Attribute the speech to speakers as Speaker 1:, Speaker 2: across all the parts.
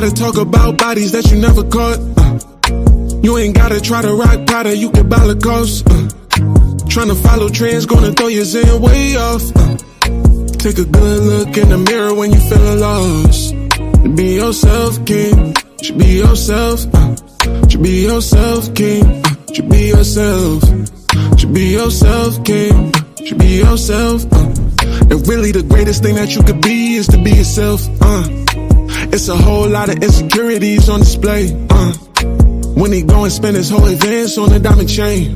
Speaker 1: gotta talk about bodies that you never caught. You ain't gotta try to rock Prada, you can buy Lacoste. Tryna follow trends, gonna throw your zen way off. Take a good look in the mirror when you feeling lost. Be yourself, king. Should be yourself. Should be yourself, king. Should be yourself. Should be yourself, king. Should be yourself. And really the greatest thing that you could be is to be yourself. It's a whole lot of insecurities on display. When he go and spend his whole advance on a diamond chain.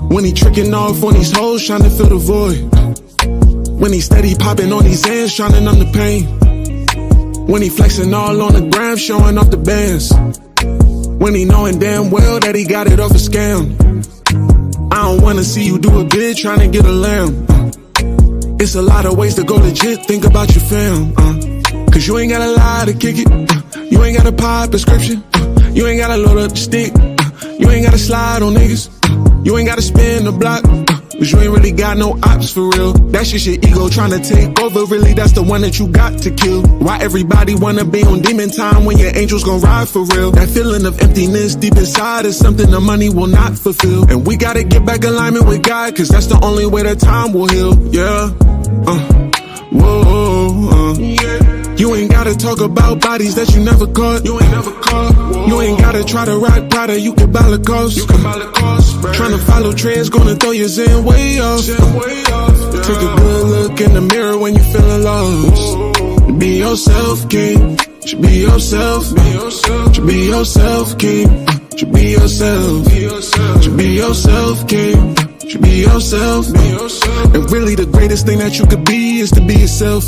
Speaker 1: When he tricking off on these hoes trying to fill the void. When he steady popping on these hands trying to numb the pain. When he flexing all on the gram showing off the bands. When he knowing damn well that he got it off a scam. I don't wanna see you do a bid trying to get a lamb. It's a lot of ways to go legit, think about your fam. Cause you ain't gotta lie to kick it. You ain't gotta pop prescription. You ain't gotta load up the stick. You ain't gotta slide on niggas. You ain't gotta spin the block. Cause you ain't really got no ops for real. That's just your ego trying to take over. Really, that's the one that you got to kill. Why everybody wanna be on demon time when your angels gon' ride for real? That feeling of emptiness deep inside is something the money will not fulfill. And we gotta get back alignment with God, cause that's the only way that time will heal. Yeah. Whoa. You ain't gotta talk about bodies that you never caught. You ain't never caught. Whoa. You ain't gotta try to rock Prada, you can buy Lacoste. You can buy Lacoste. Tryna follow trends, gonna throw your zen way off. Yeah. Take a good look in the mirror when you feeling lost. Whoa. Be yourself, king. Should be yourself. Should be yourself, king. Should be yourself. Should be yourself, king. Should be yourself. And really the greatest thing that you could be is to be yourself.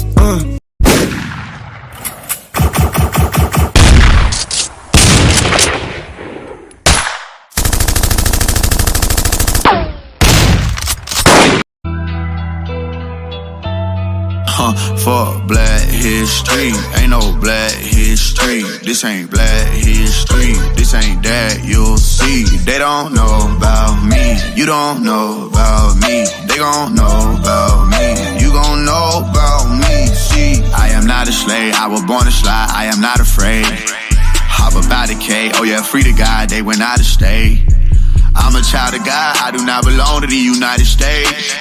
Speaker 2: Fuck black history, ain't no black history. This ain't black history, this ain't that you'll see. They don't know about me, you don't know about me. They gon' know about me, you gon' know about me. See, I am not a slave, I was born to slide, I am not afraid. Hop about the K, oh yeah, free to God, they went out of state. I'm a child of God, I do not belong to the United States.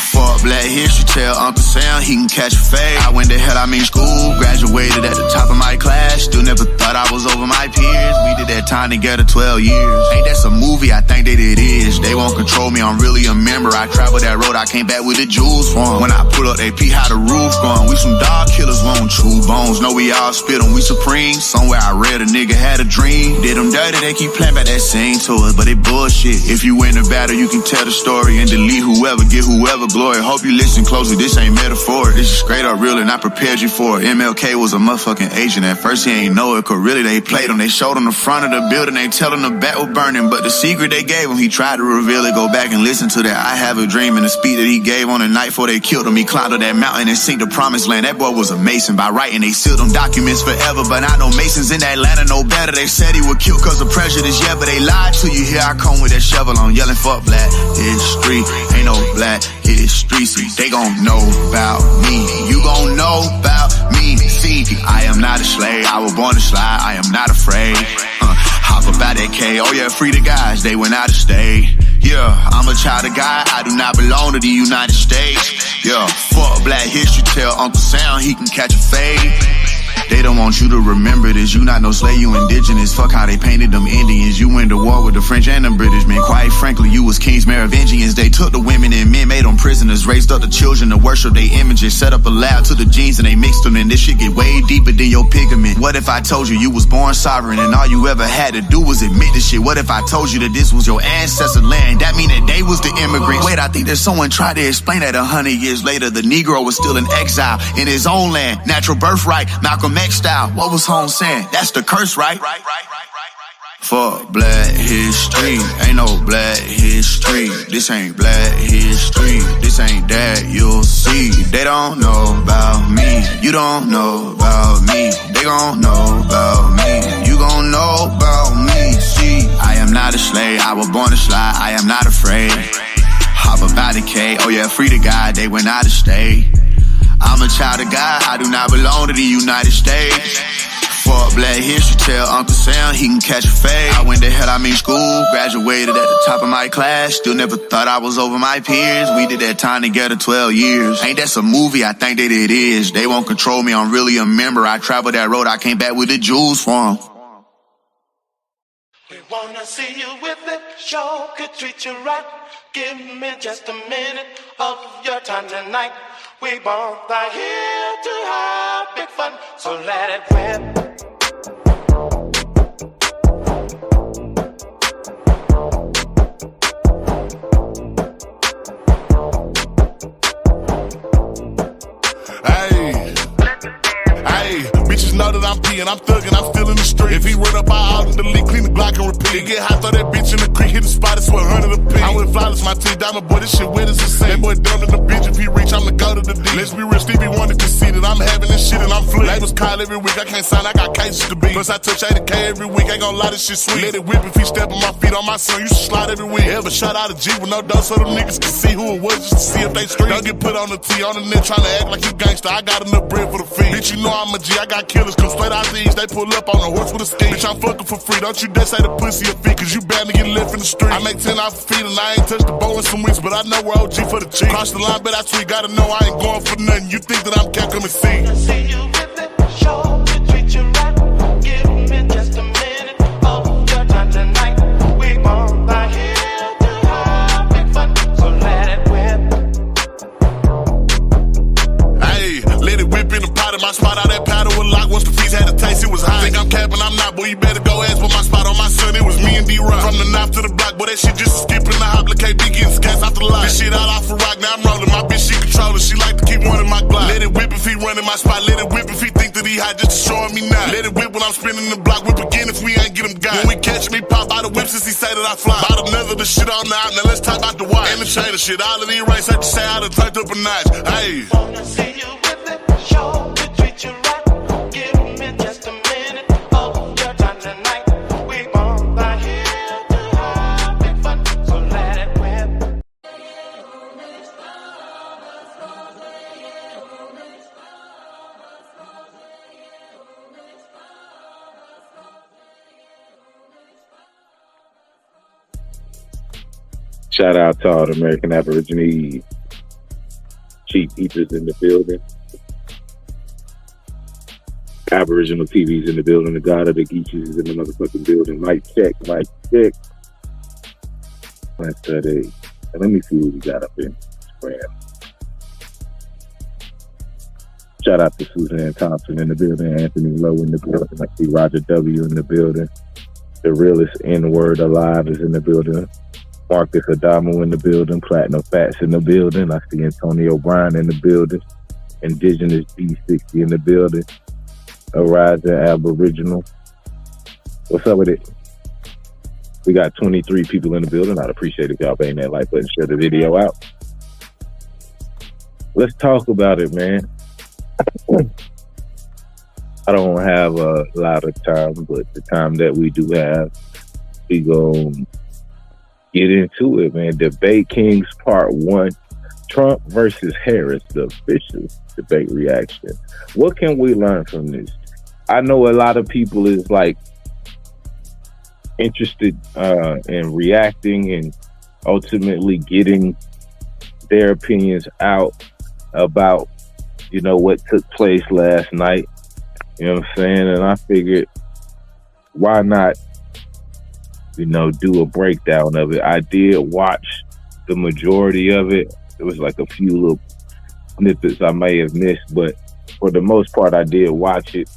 Speaker 2: Fuck black history, tell Uncle Sam he can catch a fade. I went to hell, I mean school, graduated at the top of my class. Still never thought I was over my peers. We did that time together 12 years. Ain't that some movie? I think that it is. They won't control me, I'm really a member. I traveled that road, I came back with the jewels for 'em. When I pull up, they pee how the roof going. We some dog killers, won't chew bones. Know we all spit 'em, we supreme. Somewhere I read a nigga had a dream. Did them dirty, they keep playing back that scene to us, but it bullshit. If you win the battle, you can tell the story and delete whoever, get whoever glory. Hope you listen closely, this ain't metaphor. This is straight up real and I prepared you for it. MLK was a motherfucking agent. At first he ain't know it, cause really they played him. They showed him the front of the building, they tell him the back was burning. But the secret they gave him, he tried to reveal it. Go back and listen to that I Have a Dream and the speech that he gave on the night before they killed him. He climbed up that mountain and seen the promised land. That boy was a mason. By writing they sealed them documents forever. But I know masons in Atlanta know better. They said he would kill cause of prejudice, yeah, but they lied to you. Here I come with that shovel on, yelling fuck black history. Ain't no black history. See, they gon' know about me. You gon' know about me. See, I am not a slave. I was born to slide. I am not afraid. Hop about that K. Oh yeah, free the guys. They went out of state. Yeah, I'm a child of God. I do not belong to the United States. Yeah, fuck black history. Tell Uncle Sam he can catch a fade. They don't want you to remember this. You not no slave, you indigenous. Fuck how they painted them Indians. You went to war with the French and the British men. Quite frankly, you was kings Merovingians. They took the women and men, made them prisoners. Raised up the children to worship their images. Set up a lab to the genes and they mixed them. And this shit get way deeper than your pigment. What if I told you was born sovereign and all you ever had to do was admit this shit? What if I told you that this was your ancestor land? That mean that they was the immigrants. Wait, I think that someone tried to explain that 100 years later. The Negro was still in exile in his own land. Natural birthright, Malcolm X style. What was Holmes saying? That's the curse, right? Fuck black history, ain't no black history. This ain't black history, this ain't that you'll see. They don't know about me, you don't know about me. They gon' know about me, you gon' know about me. See, I am not a slave, I was born to slide. I am not afraid. Hop about the K, oh yeah, free to God. They went out of state. I'm a child of God, I do not belong to the United States. Fuck Black History, tell Uncle Sam he can catch a fade. I went to hell, I mean school, graduated at the top of my class. Still never thought I was over my peers. We did that time together 12 years. Ain't that some movie? I think that it is. They won't control me, I'm really a member. I traveled that road, I came back with the jewels for 'em.
Speaker 3: We wanna see you with it, sure could treat you right. Give me just a minute of your time tonight. We both are here to have big fun, so let it rip.
Speaker 4: Bitches know that I'm peeing, I'm thugging, I'm still in the street. If he run up, I out in the league, clean the Glock and repeat. It get hot, throw that bitch in the creek, hit the spot, it's 100 a piece. I went flawless, my teeth diamond, boy, this shit wet as a sand. That boy dumb in the bitch, if he reach, I'ma go to the D. Let's be real, Stevie Wonder conceited, I'm having this shit and I'm flipped. Labels call every week, I can't sign, I got cases to beat. Plus I touch 80K every week, ain't gon' lie, this shit sweet. Let it whip if he step on my feet, on my son, you should slide every week. Ever shot out a G with no dose so them niggas can see who it was just to see if they street. Don't get put on the T, on the net tryna act like you gangster, I got enough bread for the feed. Bitch, you know I'm a G, I got killers, come straight out the east, they pull up on a horse with a ski. Bitch, I'm fucking for free, don't you dare say the pussy a feet, cause you bound to get left in the street. I make 10 off a feet and I ain't touched the bow in some weeks, but I know we're OG for the cheap. Cross the line, but I tweet, gotta know I ain't going for nothing. You think that I'm kept coming see?
Speaker 3: See you with it, sure could treat you right. Give me just a minute of your time tonight. We both are here to have big fun, so let it whip.
Speaker 4: Hey, let it whip in the pot in my spot, all that powder was locked. Once the fees had a taste, it was hot. Think I'm capping, I'm not, boy, you better go ask for my spot on my son, it was me and D-Rock. From the knob to the block, boy, that shit just a skip in the hop, like KB getting scats off the lot. This shit all off for rock, now I'm rolling, my bitch, she controller, she like to keep one in my Glock. Let it whip if he running my spot, let it whip if he think that he hot, just to show me now. Let it whip when I'm spinning the block, whip again if we ain't get him got. When we catch me, pop out the whip since he say that I fly. Bought another, the shit on out, now let's talk about the watch. And the chain of shit, all of these race, had to say I done turned up a notch. Hey.
Speaker 3: Wanna see you with it, sure could treat you right. Give me just a minute of your time tonight. We both are here to have big fun, so let it whip.
Speaker 5: Shout out to all the American Aborigines, Chief Eaters in the building, Aboriginal TVs in the building, the God of the Geechies is in the motherfucking building. Mic check, mic check. Let's let me see what we got up in Instagram. Shout out to Suzanne Thompson in the building, Anthony Lowe in the building. I see Roger W in the building. The realest N-word alive is in the building. Marcus Adamo in the building, Platinum Fats in the building. I see Antonio Bryan in the building, Indigenous D60 in the building, Horizon Aboriginal. What's up with it? We got 23 people in the building. I'd appreciate if y'all bang that like button, share the video out. Let's talk about it, man. I don't have a lot of time, but the time that we do have, we gon' get into it, man. Debate Kings Part 1. Trump versus Harris, the official debate reaction. What can we learn from this? I know a lot of people is like interested in reacting and ultimately getting their opinions out about, you know, what took place last night. You know what I'm saying? And I figured, why not, you know, do a breakdown of it. I did watch the majority of it. There was like a few little snippets I may have missed, but for the most part, I did watch it.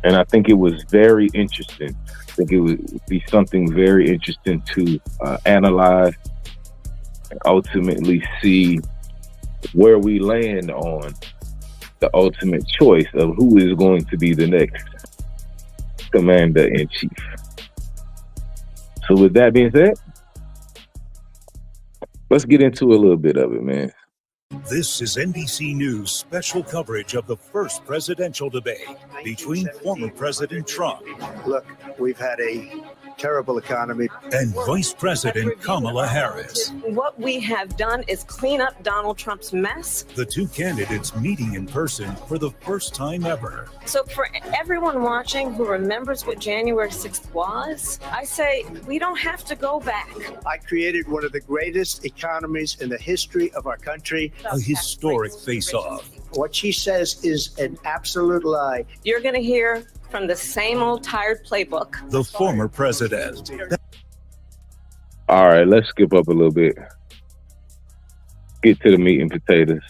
Speaker 5: And I think it was very interesting. I think it would be something very interesting to analyze and ultimately see where we land on the ultimate choice of who is going to be the next commander-in-chief. So with that being said, let's get into a little bit of it, man.
Speaker 6: This is NBC News special coverage of the first presidential debate between former President Trump.
Speaker 7: Look, we've had a terrible economy.
Speaker 6: And Vice President Kamala Harris.
Speaker 8: What we have done is clean up Donald Trump's mess.
Speaker 6: The two candidates meeting in person for the first time ever.
Speaker 8: So for everyone watching who remembers what January 6th was, I say we don't have to go back.
Speaker 7: I created one of the greatest economies in the history of our country.
Speaker 6: A historic face-off.
Speaker 7: What she says is an absolute lie.
Speaker 8: You're going to hear from the same old tired playbook.
Speaker 6: The former president.
Speaker 5: All right, let's skip up a little bit. Get to the meat and potatoes.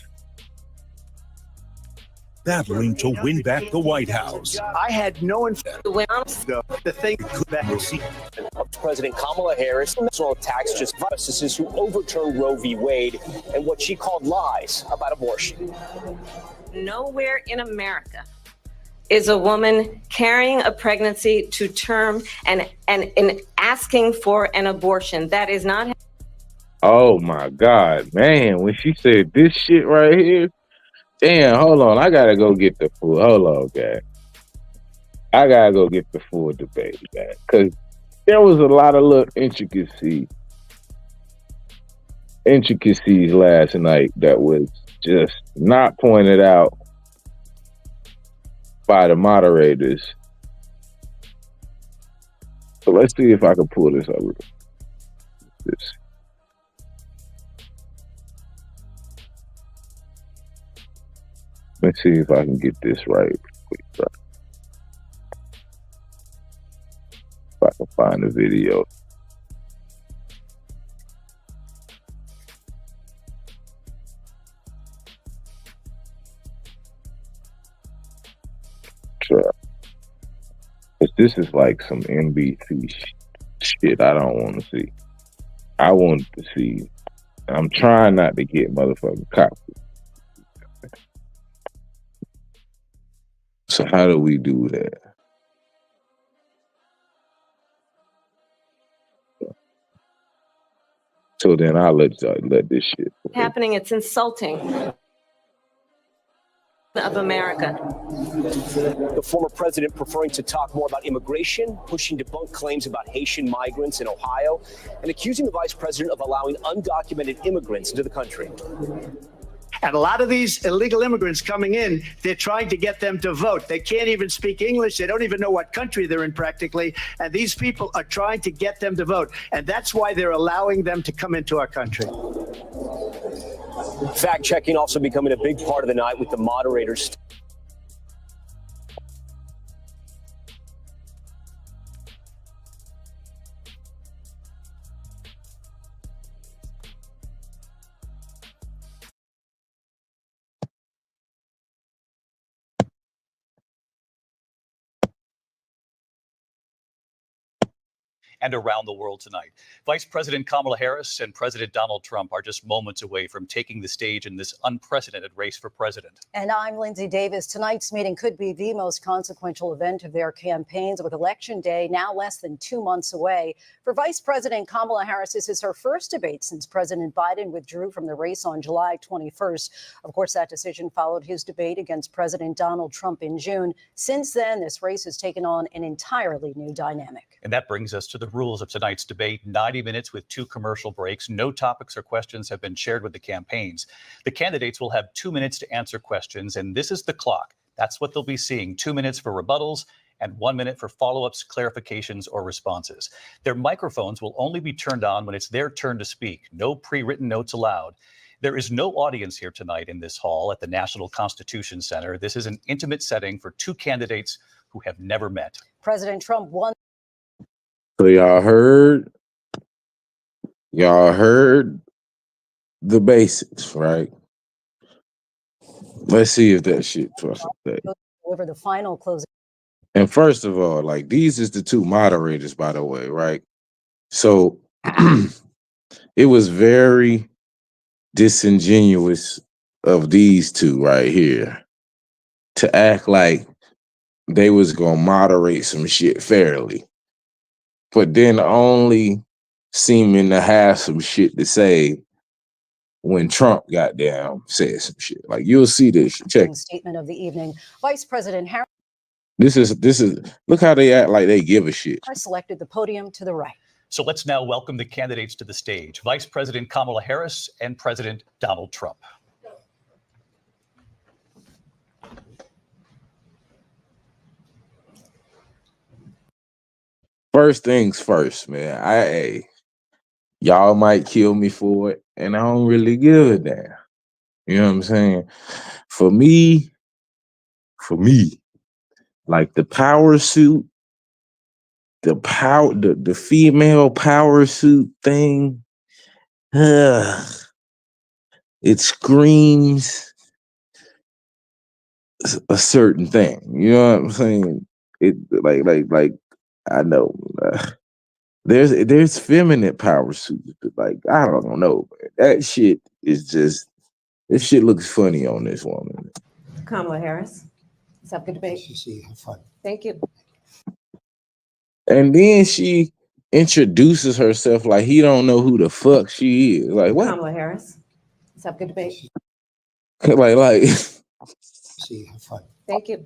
Speaker 6: Battling to win back the White House.
Speaker 7: I had no the thing that
Speaker 6: We'll see.
Speaker 9: President Kamala Harris personal attacks just justices who overturned Roe v. Wade and what she called lies about abortion.
Speaker 8: Nowhere in America is a woman carrying a pregnancy to term and asking for an abortion. That is not.
Speaker 5: Oh my God, man! When she said this shit right here, damn. Hold on, I gotta go get the full. Hold on, guys. I gotta go get the full debate, guys, because there was a lot of little intricacies last night that was just not pointed out by the moderators. So let's see if I can pull this up. Let's see if I can get this right. If I can find the video. This is like some NBC shit I don't want to see. I want to see. I'm trying not to get motherfucking copies. So how do we do that? So then I'll let this shit
Speaker 8: Happening. It's insulting of America.
Speaker 9: The former president preferring to talk more about immigration, pushing debunk claims about Haitian migrants in Ohio, and accusing the vice president of allowing undocumented immigrants into the country.
Speaker 7: And a lot of these illegal immigrants coming in, they're trying to get them to vote. They can't even speak English. They don't even know what country they're in practically. And these people are trying to get them to vote. And that's why they're allowing them to come into our country.
Speaker 9: Fact checking also becoming a big part of the night with the moderators.
Speaker 10: And around the world tonight. Vice President Kamala Harris and President Donald Trump are just moments away from taking the stage in this unprecedented race for president.
Speaker 11: And I'm Lindsay Davis. Tonight's meeting could be the most consequential event of their campaigns, with Election Day now less than 2 months away. For Vice President Kamala Harris, this is her first debate since President Biden withdrew from the race on July 21st. Of course, that decision followed his debate against President Donald Trump in June. Since then, this race has taken on an entirely new dynamic.
Speaker 10: And that brings us to the rules of tonight's debate. 90 minutes with 2 commercial breaks. No topics or questions have been shared with the campaigns. The candidates will have 2 minutes to answer questions, and this is the clock. That's what they'll be seeing. 2 minutes for rebuttals and 1 minute for follow-ups, clarifications, or responses. Their microphones will only be turned on when it's their turn to speak. No pre-written notes allowed. There is no audience here tonight in this hall at the National Constitution Center. This is an intimate setting for 2 candidates who have never met.
Speaker 11: President Trump won.
Speaker 5: So y'all heard the basics, right? Let's see if that shit fucking thing.
Speaker 11: Deliver the final closing.
Speaker 5: And first of all, like, these is the 2 moderators, by the way, right? So it was very disingenuous of these 2 right here to act like they was gonna moderate some shit fairly, but then only seeming to have some shit to say when Trump got down, said some shit. Like, you'll see this. Check.
Speaker 11: Statement of the evening. Vice President Harris.
Speaker 5: This is look how they act like they give a shit.
Speaker 11: I selected the podium to the right.
Speaker 10: So let's now welcome the candidates to the stage. Vice President Kamala Harris and President Donald Trump.
Speaker 5: First things first, man. Y'all might kill me for it, and I don't really give a damn. You know what I'm saying? For me, like the power suit, the female power suit thing, it screams a certain thing. You know what I'm saying? It like I know. There's feminine power suits, but like I don't know, man. That shit is just this shit looks funny on this woman.
Speaker 8: Kamala Harris. Let's have a good debate.
Speaker 12: Have fun.
Speaker 8: Thank you.
Speaker 5: And then she introduces herself like he don't know who the fuck she is. Like what?
Speaker 8: Kamala Harris. Let's have a good debate.
Speaker 5: like
Speaker 12: Have fun.
Speaker 8: Thank you.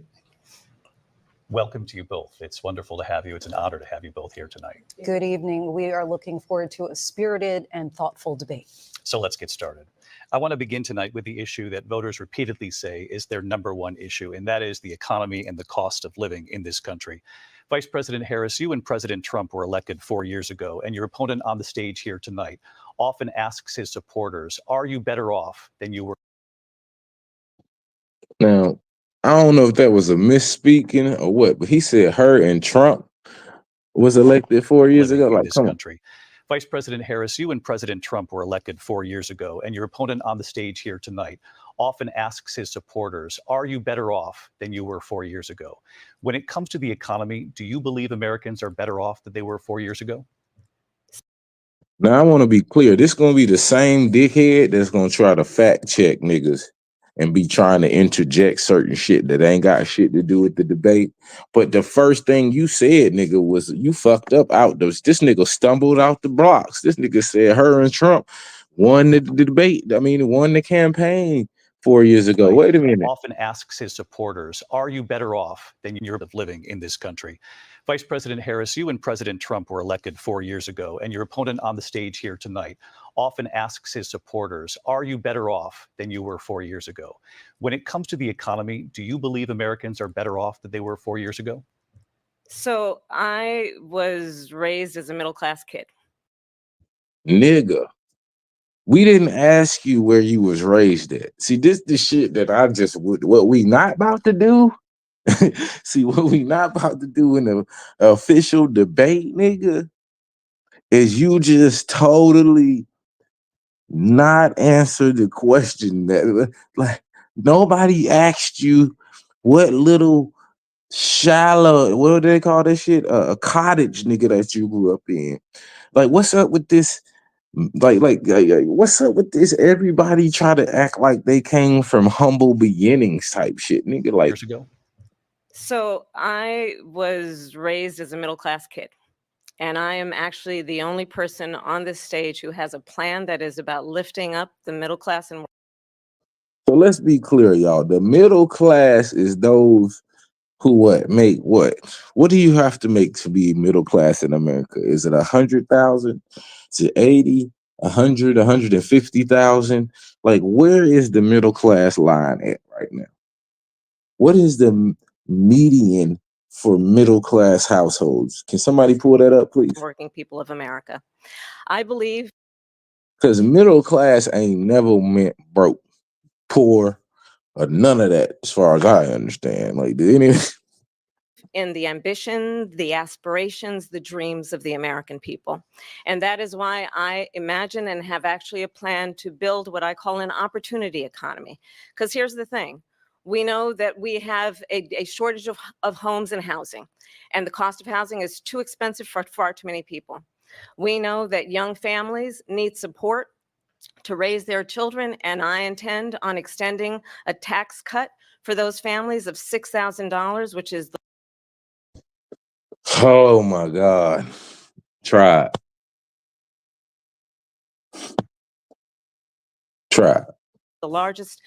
Speaker 10: Welcome to you both. It's wonderful to have you. It's an honor to have you both here tonight.
Speaker 11: Good evening. We are looking forward to a spirited and thoughtful debate.
Speaker 10: So let's get started. I want to begin tonight with the issue that voters repeatedly say is their number one issue, and that is the economy and the cost of living in this country. Vice President Harris, you and President Trump were elected 4 years ago, and your opponent on the stage here tonight often asks his supporters, are you better off than you were?
Speaker 5: Now, I don't know if that was a misspeaking or what, but he said her and Trump was elected 4 years ago. Like,
Speaker 10: this
Speaker 5: come on.
Speaker 10: country. Vice President Harris, you and President Trump were elected 4 years ago, and your opponent on the stage here tonight often asks his supporters, are you better off than you were 4 years ago? When it comes to the economy, do you believe Americans are better off than they were 4 years ago?
Speaker 5: Now, I want to be clear. This going to be the same dickhead that's going to try to fact check niggas and be trying to interject certain shit that ain't got shit to do with the debate. But the first thing you said, nigga, was you fucked up out those. This nigga stumbled out the blocks. This nigga said her and Trump won the debate. I mean, won the campaign 4 years ago. Wait a minute.
Speaker 10: Often asks his supporters, are you better off than you're living in this country? Vice President Harris, you and President Trump were elected 4 years ago, and your opponent on the stage here tonight often asks his supporters, are you better off than you were 4 years ago? When it comes to the economy, do you believe Americans are better off than they were 4 years ago?
Speaker 8: So I was raised as a middle-class kid.
Speaker 5: Nigga, we didn't ask you where you was raised at. See, this the shit that I just would, what we not about to do. See, what we not about to do in the official debate, nigga, is you just totally not answer the question that, like, nobody asked you what little shallow, what do they call that shit? A cottage, nigga, that you grew up in. Like, what's up with this? What's up with this? Everybody try to act like they came from humble beginnings type shit, nigga. Like,
Speaker 10: years ago.
Speaker 8: So I was raised as a middle-class kid, and I am actually the only person on this stage who has a plan that is about lifting up the middle class. And
Speaker 5: so let's be clear, y'all. The middle class is those who make what? What do you have to make to be middle class in America? Is it 100,000? Is it 80, 100, 150,000? Like, where is the middle class line at right now? What is the median for middle class households? Can somebody pull that up, please?
Speaker 8: Working people of America. I believe.
Speaker 5: Because middle class ain't never meant broke, poor, or none of that, as far as I understand. Like, did any
Speaker 8: in the ambition, the aspirations, the dreams of the American people. And that is why I imagine and have actually a plan to build what I call an opportunity economy. Because here's the thing. We know that we have a shortage of homes and housing, and the cost of housing is too expensive for far too many people. We know that young families need support to raise their children, and I intend on extending a tax cut for those families of $6,000, which is the
Speaker 5: Oh my God. Try.
Speaker 8: the largest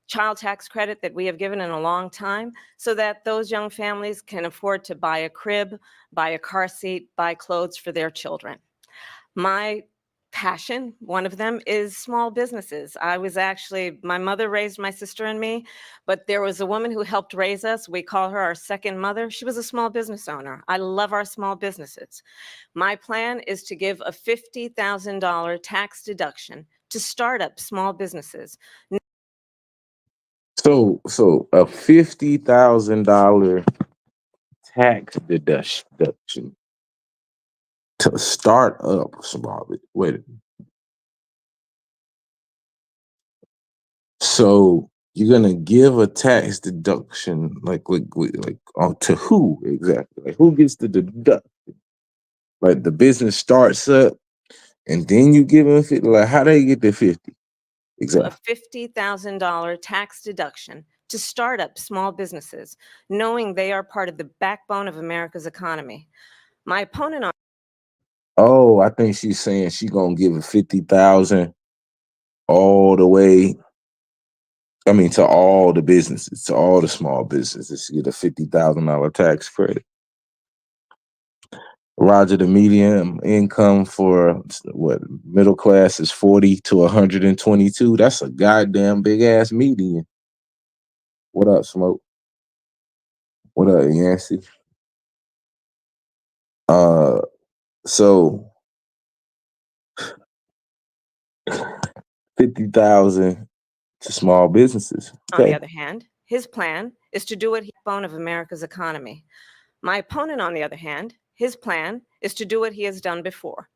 Speaker 8: child tax credit that we have given in a long time so that those young families can afford to buy a crib, buy a car seat, buy clothes for their children. My passion, one of them, is small businesses. My mother raised my sister and me, but there was a woman who helped raise us. We call her our second mother. She was a small business owner. I love our small businesses. My plan is to give a $50,000 tax deduction to startup small businesses.
Speaker 5: So a $50,000 tax deduction to start up small. Wait a minute. So you're gonna give a tax deduction like to who exactly? Like who gets the deduct? Like the business starts up and then you give them 50. Like how they get the 50?
Speaker 8: A
Speaker 5: Exactly.
Speaker 8: $50,000 tax deduction to start up small businesses, knowing they are part of the backbone of America's economy. My opponent on
Speaker 5: Oh, I think she's saying she gonna give it 50,000 all the way. I mean, to all the businesses, to all the small businesses, to get a $50,000 tax credit. Roger, the median income for what middle class is 40 to 122. That's a goddamn big ass median. What up, Smoke? What up, Yancey? So 50,000 to small businesses.
Speaker 8: the
Speaker 5: Okay.
Speaker 8: other hand, his plan is to do what he backbone of America's economy. My opponent, on the other hand, his plan is to do what he has done before,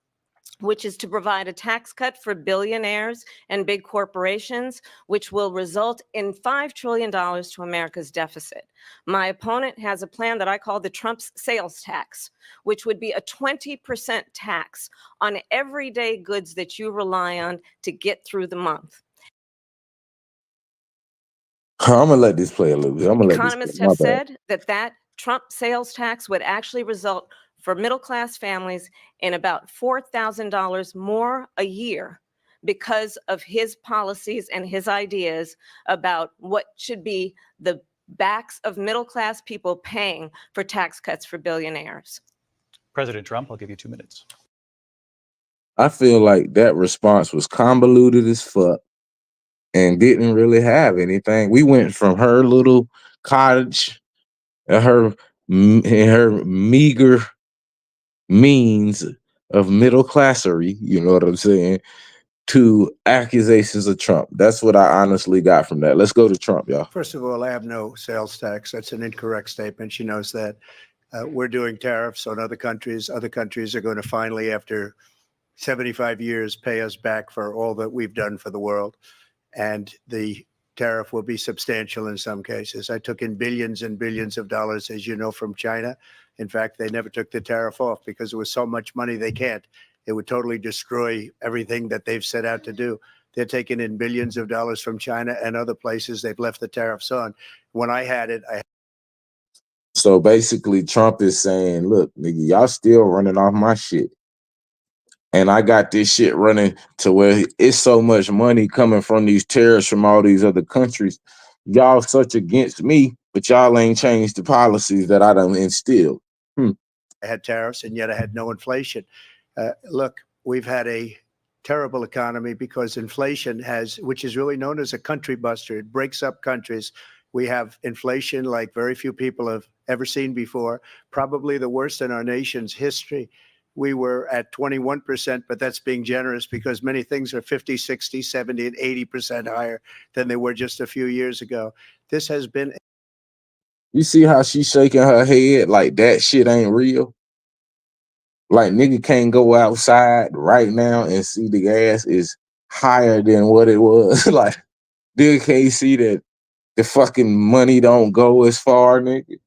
Speaker 8: which is to provide a tax cut for billionaires and big corporations, which will result in $5 trillion to America's deficit. My opponent has a plan that I call the Trump's sales tax, which would be a 20% tax on everyday goods that you rely on to get through the month.
Speaker 5: I'm gonna let this play a little bit. I'm gonna let this play.
Speaker 8: Economists
Speaker 5: My
Speaker 8: have
Speaker 5: bad.
Speaker 8: said that Trump sales tax would actually result for middle class families in about $4,000 more a year because of his policies and his ideas about what should be the backs of middle class people paying for tax cuts for billionaires.
Speaker 10: President Trump, I'll give you 2 minutes.
Speaker 5: I feel like that response was convoluted as fuck and didn't really have anything. We went from her little cottage and her meager means of middle classery, you know what I'm saying, to accusations of Trump. That's what I honestly got from that. Let's go to Trump, y'all.
Speaker 7: First of all, I have no sales tax. That's an incorrect statement. She knows that. We're doing tariffs on other countries. Other countries are going to finally, after 75 years, pay us back for all that we've done for the world. And the tariff will be substantial in some cases. I took in billions and billions of dollars, as you know, from China. In fact, they never took the tariff off because it was so much money they can't. It would totally destroy everything that they've set out to do. They're taking in billions of dollars from China and other places. They've left the tariffs on. When I had it,
Speaker 5: So basically, Trump is saying, look, nigga, y'all still running off my shit. And I got this shit running to where it's so much money coming from these tariffs from all these other countries. Y'all such against me, but y'all ain't changed the policies that I done instilled.
Speaker 7: I had tariffs, and yet I had no inflation. Look, we've had a terrible economy because inflation which is really known as a country buster. It breaks up countries. We have inflation like very few people have ever seen before, probably the worst in our nation's history. We were at 21%, but that's being generous because many things are 50, 60, 70, and 80% higher than they were just a few years ago. This has been.
Speaker 5: You see how she's shaking her head like that shit ain't real? Like nigga can't go outside right now and see the gas is higher than what it was. Like nigga can't see that the fucking money don't go as far, nigga.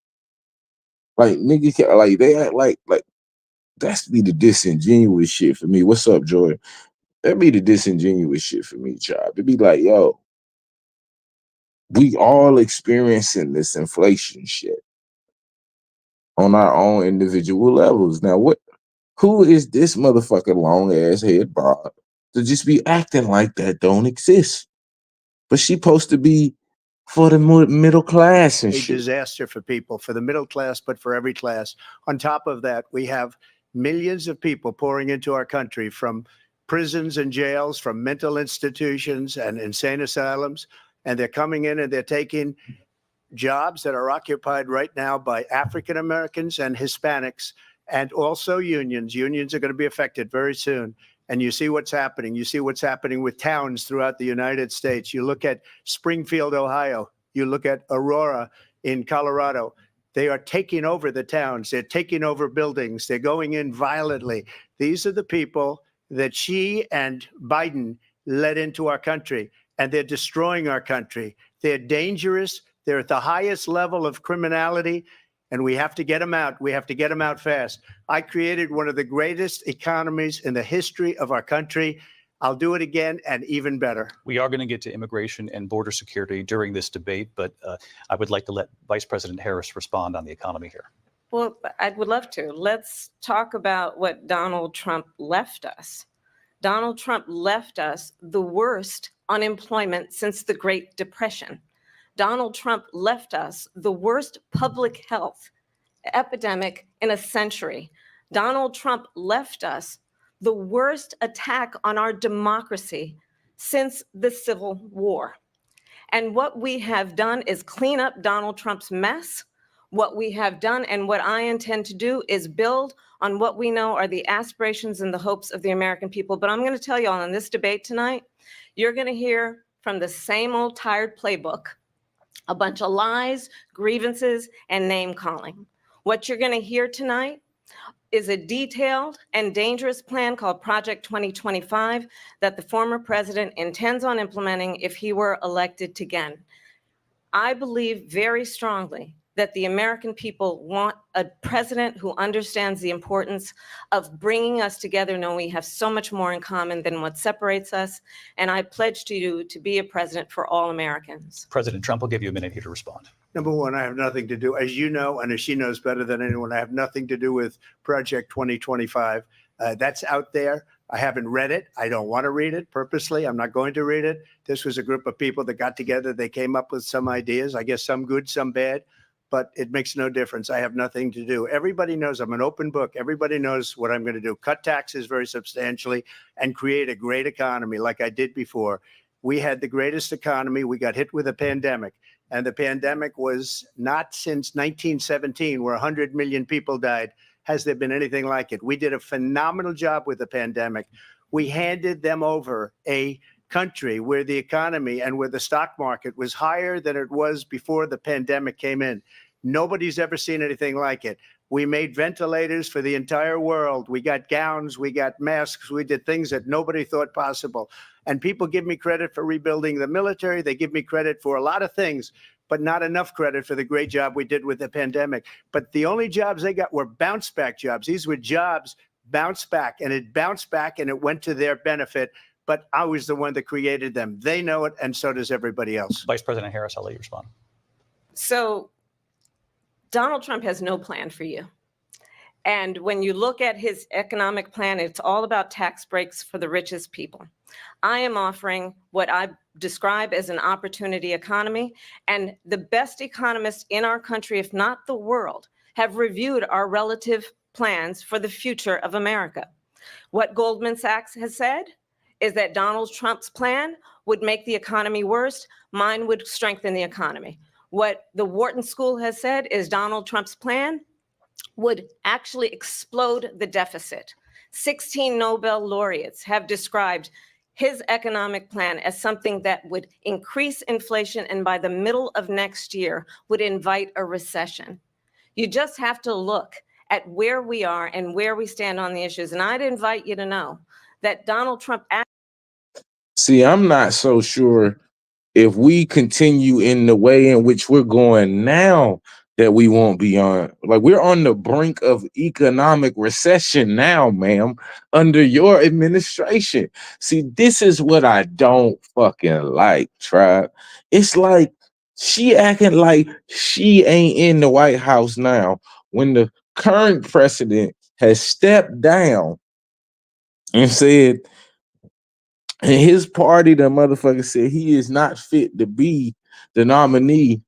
Speaker 5: Like nigga can't, like they act like that's be the disingenuous shit for me. What's up, Jordan? That be the disingenuous shit for me, child. To be like, yo, we all experiencing this inflation shit on our own individual levels. Now, who is this motherfucker long ass head Bob to just be acting like that don't exist? But she supposed to be for the middle class and
Speaker 7: a
Speaker 5: shit.
Speaker 7: disaster for people, for the middle class, but for every class. On top of that, we have millions of people pouring into our country from prisons and jails, from mental institutions and insane asylums, and they're coming in and they're taking jobs that are occupied right now by African Americans and Hispanics, and also unions. Unions are going to be affected very soon. And you see what's happening. You see what's happening with towns throughout the United States. You look at Springfield, Ohio. You look at Aurora in Colorado. They are taking over the towns. They're taking over buildings. They're going in violently. These are the people that Xi and Biden led into our country, and they're destroying our country. They're dangerous. They're at the highest level of criminality, and we have to get them out. We have to get them out fast. I created one of the greatest economies in the history of our country. I'll do it again and even better.
Speaker 10: We are going to get to immigration and border security during this debate, but I would like to let Vice President Harris respond on the economy here.
Speaker 8: Well, I would love to. Let's talk about what Donald Trump left us. Donald Trump left us the worst unemployment since the Great Depression. Donald Trump left us the worst public health epidemic in a century. Donald Trump left us the worst attack on our democracy since the Civil War. And what we have done is clean up Donald Trump's mess. What we have done and what I intend to do is build on what we know are the aspirations and the hopes of the American people. But I'm going to tell you all in this debate tonight, you're going to hear from the same old tired playbook, a bunch of lies, grievances, and name calling. What you're going to hear tonight is a detailed and dangerous plan called Project 2025 that the former president intends on implementing if he were elected again. I believe very strongly that the American people want a president who understands the importance of bringing us together, knowing we have so much more in common than what separates us. And I pledge to you to be a president for all Americans.
Speaker 10: President Trump will give you a minute here to respond.
Speaker 7: Number one, I have nothing to do, as you know, and as she knows better than anyone, I have nothing to do with Project 2025. That's out there. I haven't read it. I don't want to read it purposely. I'm not going to read it. This was a group of people that got together. They came up with some ideas, I guess some good, some bad, but it makes no difference. I have nothing to do. Everybody knows I'm an open book. Everybody knows what I'm going to do. Cut taxes very substantially and create a great economy like I did before. We had the greatest economy. We got hit with a pandemic. And the pandemic was not since 1917, where 100 million people died, has there been anything like it. We did a phenomenal job with the pandemic. We handed them over a country where the economy and where the stock market was higher than it was before the pandemic came in. Nobody's ever seen anything like it. We made ventilators for the entire world. We got gowns, we got masks, we did things that nobody thought possible. And people give me credit for rebuilding the military. They give me credit for a lot of things, but not enough credit for the great job we did with the pandemic. But the only jobs they got were bounce back jobs. These were jobs bounced back, and it bounced back and it went to their benefit. But I was the one that created them. They know it, and so does everybody else.
Speaker 10: Vice President Harris, I'll let you respond.
Speaker 8: So Donald Trump has no plan for you. And when you look at his economic plan, it's all about tax breaks for the richest people. I am offering what I describe as an opportunity economy. And the best economists in our country, if not the world, have reviewed our relative plans for the future of America. What Goldman Sachs has said is that Donald Trump's plan would make the economy worse. Mine would strengthen the economy. What the Wharton School has said is Donald Trump's plan would actually explode the deficit. 16 Nobel laureates have described his economic plan as something that would increase inflation and by the middle of next year would invite a recession. You just have to look at where we are and where we stand on the issues. And I'd invite you to know that Donald Trump...
Speaker 5: See, I'm not so sure if we continue in the way in which we're going now that we won't be on. Like, we're on the brink of economic recession now, ma'am, under your administration. See, this is what I don't fucking like, Tribe. It's like she acting like she ain't in the White House now when the current president has stepped down and said, and his party, the motherfucker said he is not fit to be the nominee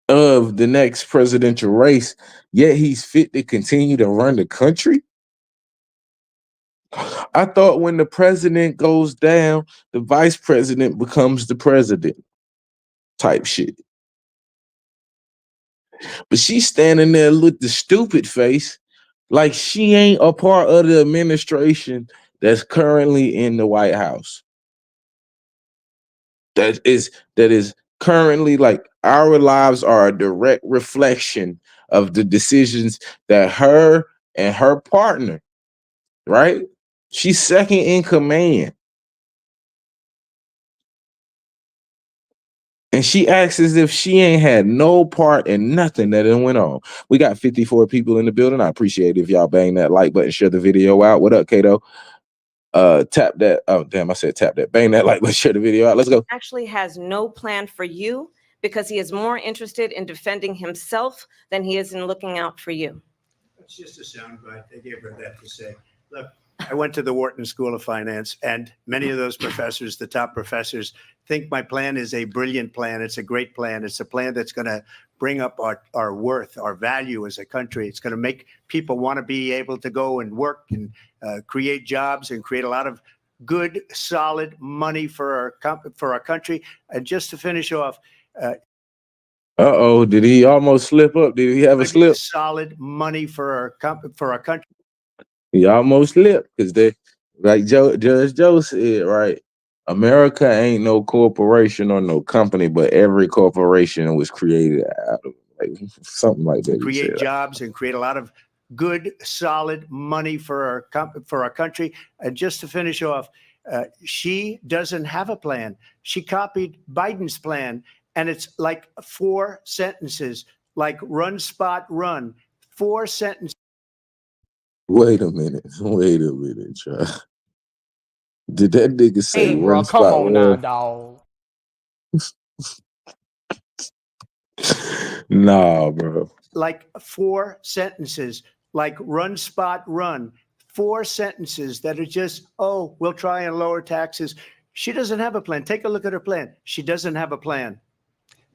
Speaker 5: of the next presidential race, yet he's fit to continue to run the country? I thought when the president goes down, the vice president becomes the president type shit. But she's standing there with the stupid face like she ain't a part of the administration that's currently in the White House. That is currently, like, our lives are a direct reflection of the decisions that her and her partner, right? She's second in command. And she acts as if she ain't had no part in nothing that went on. We got 54 people in the building. I appreciate it if y'all bang that like button, share the video out. What up, Kato? Tap that. Oh, damn, I said tap that. Bang that like button, share the video out. Let's go.
Speaker 8: Actually has no plan for you because he is more interested in defending himself than he is in looking out for you.
Speaker 7: It's just a soundbite. They gave her that to say. Look, I went to the Wharton School of Finance, and many of those professors, the top professors, think my plan is a brilliant plan. It's a great plan. It's a plan that's going to bring up our worth, our value as a country. It's going to make people want to be able to go and work and create jobs and create a lot of good, solid money for our country. And just to finish off,
Speaker 5: did he almost slip up? Did he have a slip?
Speaker 7: Solid money for our country.
Speaker 5: He almost slipped because they, like Judge Joe said, right? America ain't no corporation or no company, but every corporation was created out of, like, something like that.
Speaker 7: Create jobs and create a lot of good, solid money for our country. And just to finish off, she doesn't have a plan. She copied Biden's plan, and it's like 4 sentences, like run, spot, run. 4 sentences.
Speaker 5: Wait a minute, child. Did that nigga say run,
Speaker 13: come
Speaker 5: spot,
Speaker 13: on
Speaker 5: run?
Speaker 13: now, dog.
Speaker 5: Nah, bro.
Speaker 7: Like 4 sentences, like run, spot, run. 4 sentences that are just, oh, we'll try and lower taxes. She doesn't have a plan. Take a look at her plan. She doesn't have a plan.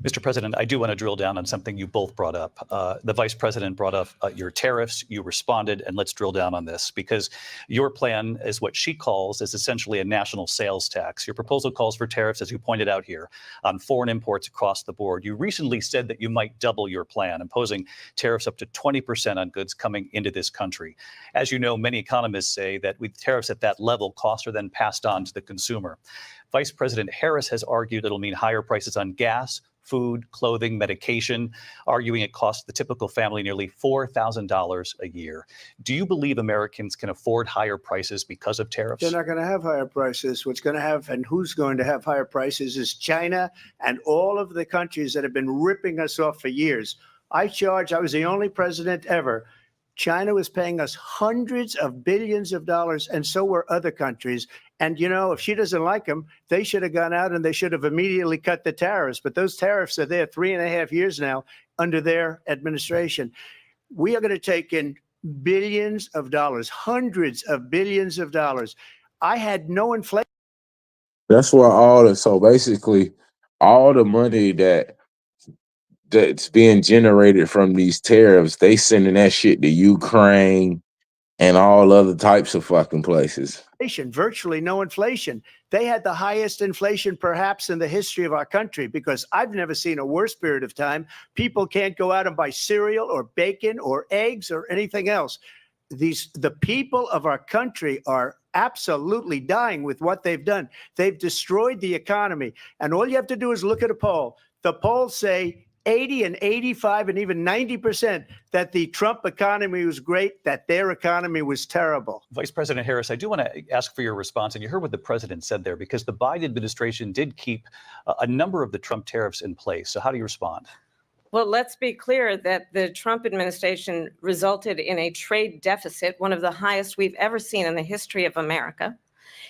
Speaker 10: Mr. President, I do want to drill down on something you both brought up. The vice president brought up your tariffs. You responded, and let's drill down on this because your plan is what she calls is essentially a national sales tax. Your proposal calls for tariffs, as you pointed out here, on foreign imports across the board. You recently said that you might double your plan, imposing tariffs up to 20% on goods coming into this country. As you know, many economists say that with tariffs at that level, costs are then passed on to the consumer. Vice President Harris has argued it'll mean higher prices on gas, food, clothing, medication, arguing it costs the typical family nearly $4,000 a year. Do you believe Americans can afford higher prices because of tariffs?
Speaker 7: They're not going to have higher prices. What's going to have and who's going to have higher prices is China and all of the countries that have been ripping us off for years. I was the only president ever. China was paying us hundreds of billions of dollars, and so were other countries. And, you know, if she doesn't like them, they should have gone out and they should have immediately cut the tariffs. But those tariffs are there 3.5 years now under their administration. We are going to take in billions of dollars, hundreds of billions of dollars. I had no inflation.
Speaker 5: That's where so basically all the money that's being generated from these tariffs, they sending that shit to Ukraine and all other types of fucking places.
Speaker 7: Virtually no inflation. They had the highest inflation perhaps in the history of our country because I've never seen a worse period of time. People can't go out and buy cereal or bacon or eggs or anything else. The people of our country are absolutely dying with what they've done. They've destroyed the economy. And all you have to do is look at a poll. The polls say 80 and 85 and even 90% that the Trump economy was great, that their economy was terrible.
Speaker 10: Vice President Harris, I do want to ask for your response. And you heard what the president said there, because the Biden administration did keep a number of the Trump tariffs in place. So how do you respond?
Speaker 8: Well, let's be clear that the Trump administration resulted in a trade deficit, one of the highest we've ever seen in the history of America.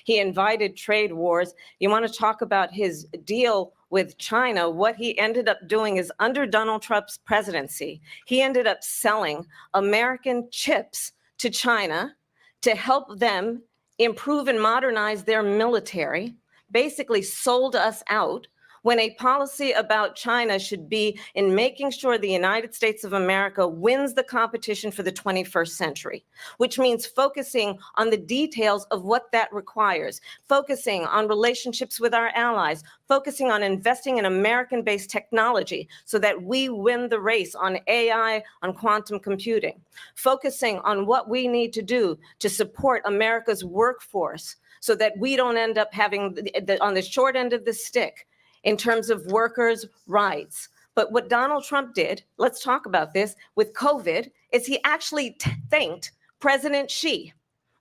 Speaker 8: He invited trade wars. You want to talk about his deal with China? What he ended up doing is under Donald Trump's presidency, he ended up selling American chips to China to help them improve and modernize their military, basically sold us out when a policy about China should be in making sure the United States of America wins the competition for the 21st century, which means focusing on the details of what that requires, focusing on relationships with our allies, focusing on investing in American-based technology so that we win the race on AI, on quantum computing, focusing on what we need to do to support America's workforce so that we don't end up having on the short end of the stick in terms of workers' rights. But what Donald Trump did, let's talk about this, with COVID, is he actually thanked President Xi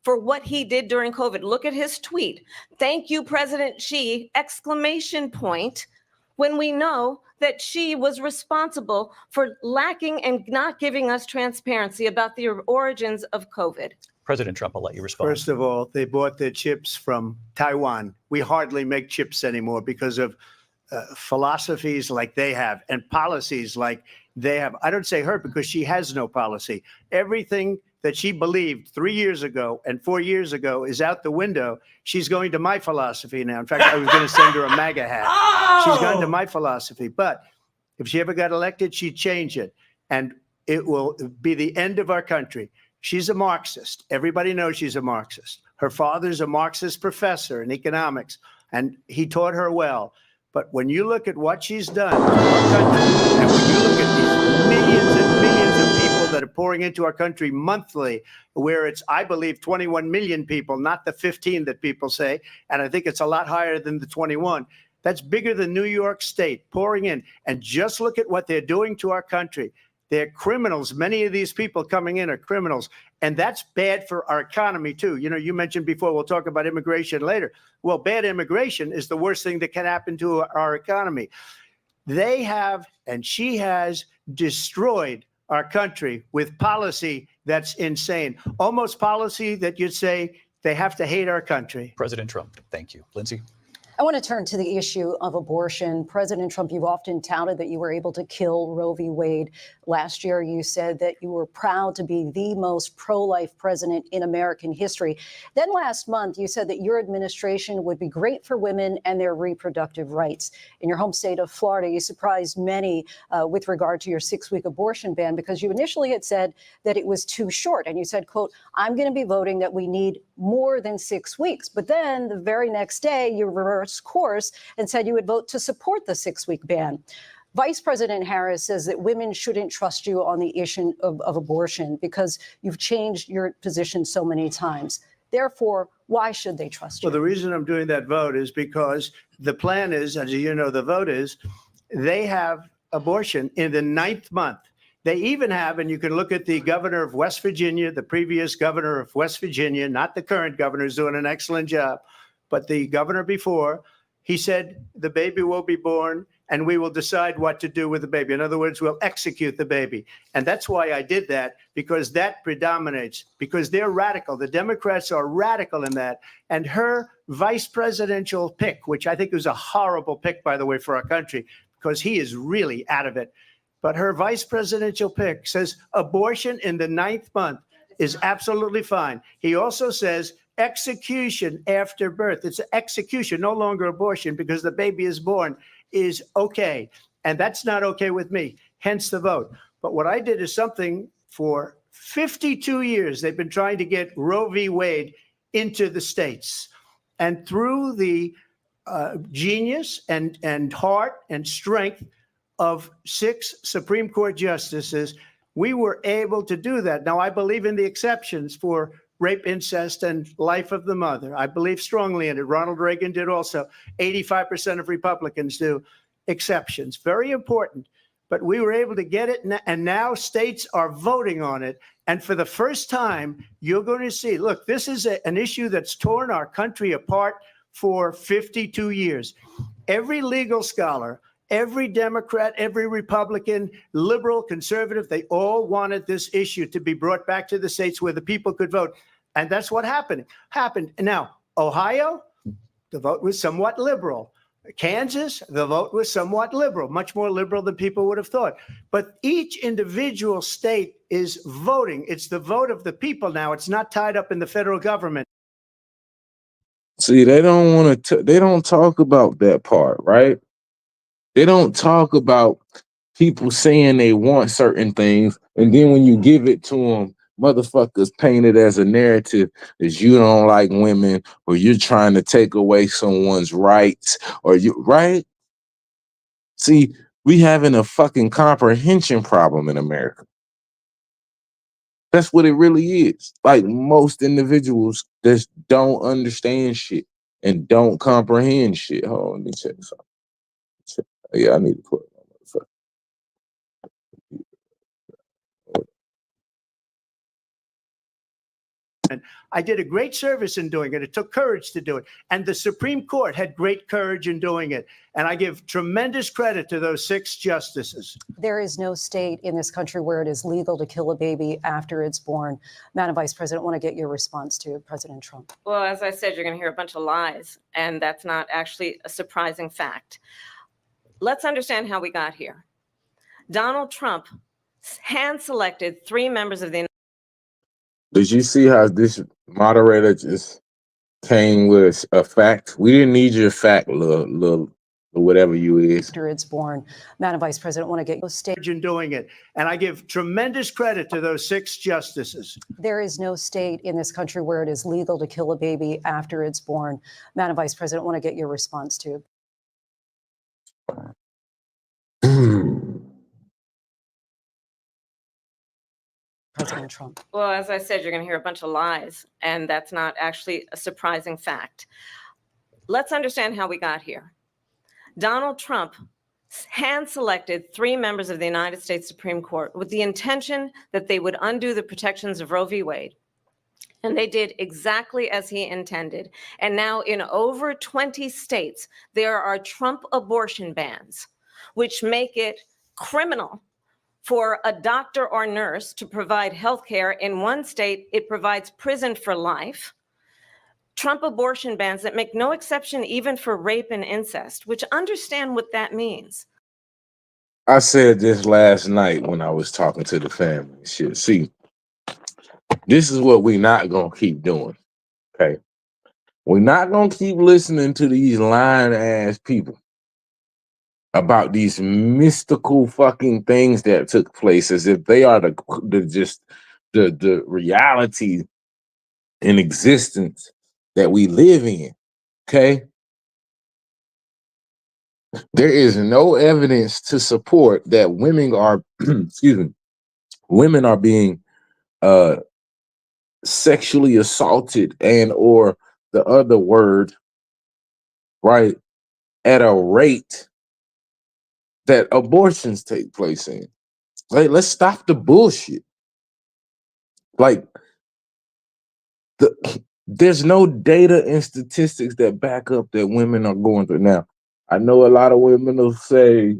Speaker 8: for what he did during COVID. Look at his tweet. Thank you, President Xi, exclamation point, when we know that Xi was responsible for lacking and not giving us transparency about the origins of COVID.
Speaker 10: President Trump, I'll let you respond.
Speaker 7: First of all, they bought their chips from Taiwan. We hardly make chips anymore because of philosophies like they have and policies like they have. I don't say her because she has no policy. Everything that she believed 3 years ago and 4 years ago is out the window. She's going to my philosophy now. In fact, I was going to send her a MAGA hat. She's gone to my philosophy. But if she ever got elected, she'd change it. And it will be the end of our country. She's a Marxist. Everybody knows she's a Marxist. Her father's a Marxist professor in economics, and he taught her well. But when you look at what she's done to our country, and when you look at these millions and millions of people that are pouring into our country monthly, where it's, I believe, 21 million people, not the 15 that people say, and I think it's a lot higher than the 21. That's bigger than New York State pouring in. And just look at what they're doing to our country. They're criminals. Many of these people coming in are criminals. And that's bad for our economy, too. You know, you mentioned before, we'll talk about immigration later. Well, bad immigration is the worst thing that can happen to our economy. They have, and she has, destroyed our country with policy that's insane. Almost policy that you'd say they have to hate our country.
Speaker 10: President Trump, thank you. Lindsay?
Speaker 11: I want to turn to the issue of abortion. President Trump, you've often touted that you were able to kill Roe v. Wade. Last year, you said that you were proud to be the most pro-life president in American history. Then last month, you said that your administration would be great for women and their reproductive rights. In your home state of Florida, you surprised many with regard to your 6-week abortion ban because you initially had said that it was too short. And you said, quote, I'm going to be voting that we need more than 6 weeks. But then the very next day, you reversed course and said you would vote to support the 6-week ban. Vice President Harris says that women shouldn't trust you on the issue of abortion because you've changed your position so many times. Therefore, why should they trust you?
Speaker 7: Well, the reason I'm doing that vote is because the plan is, as you know, the vote is, they have abortion in the 9th month. They even have, and you can look at the governor of West Virginia, the previous governor of West Virginia, not the current governor, who's doing an excellent job, but the governor before, he said the baby will be born and we will decide what to do with the baby. In other words, we'll execute the baby. And that's why I did that, because that predominates, because they're radical. The Democrats are radical in that. And her vice presidential pick, which I think was a horrible pick, by the way, for our country, because he is really out of it. But her vice presidential pick says abortion in the 9th month is absolutely fine. He also says execution after birth. It's execution, no longer abortion, because the baby is born, is okay. And that's not okay with me, hence the vote. But what I did is something for 52 years. They've been trying to get Roe v. Wade into the states. And through the genius and heart and strength of 6 Supreme Court justices, we were able to do that. Now, I believe in the exceptions for rape, incest, and life of the mother. I believe strongly in it. Ronald Reagan did also. 85% of Republicans do. Exceptions. Very important. But we were able to get it, and now states are voting on it. And for the first time, you're going to see, look, this is an issue that's torn our country apart for 52 years. Every legal scholar, every Democrat, every Republican, liberal, conservative, they all wanted this issue to be brought back to the states where the people could vote. And that's what happened. Now, Ohio, the vote was somewhat liberal. Kansas, the vote was somewhat liberal, much more liberal than people would have thought. But each individual state is voting. It's the vote of the people now. It's not tied up in the federal government.
Speaker 5: See, they don't want to. They don't talk about that part, right? They don't talk about people saying they want certain things, and then when you give it to them, motherfuckers paint it as a narrative that you don't like women, or you're trying to take away someone's rights, or you right. See, we having a fucking comprehension problem in America. That's what it really is. Like, most individuals just don't understand shit and don't comprehend shit. Hold on, let me check something. Yeah, I need to put it on motherfucker.
Speaker 7: I did a great service in doing it. It took courage to do it. And the Supreme Court had great courage in doing it. And I give tremendous credit to those 6 justices.
Speaker 11: There is no state in this country where it is legal to kill a baby after it's born. Madam Vice President, I want to get your response to President Trump.
Speaker 8: Well, as I said, you're going to hear a bunch of lies, and that's not actually a surprising fact. Let's understand how we got here. Donald Trump hand-selected 3 members of the.
Speaker 5: Did you see how this moderator just came with a fact? We didn't need your fact, little whatever you is.
Speaker 11: After it's born. Madam Vice President, I want to get your state
Speaker 7: in doing it. And I give tremendous credit to those 6 justices.
Speaker 11: There is no state in this country where it is legal to kill a baby after it's born. Madam Vice President, I want to get your response to. President Trump.
Speaker 8: Well, as I said, you're going to hear a bunch of lies, and that's not actually a surprising fact. Let's understand how we got here. Donald Trump hand-selected 3 members of the United States Supreme Court with the intention that they would undo the protections of Roe v. Wade. And they did exactly as he intended. And now in over 20 states, there are Trump abortion bans, which make it criminal for a doctor or nurse to provide health care. In one state, it provides prison for life. Trump abortion bans that make no exception even for rape and incest, which understand what that means.
Speaker 5: I said this last night when I was talking to the family. Shit, see, this is what we're not going to keep doing, okay? We're not going to keep listening to these lying ass people about these mystical fucking things that took place as if they are the reality in existence that we live in, okay? There is no evidence to support that women are, excuse me, women are being sexually assaulted and or the other word, right, at a rate that abortions take place in. Like, let's stop the bullshit. Like, there's no data and statistics that back up that women are going through. Now, I know a lot of women will say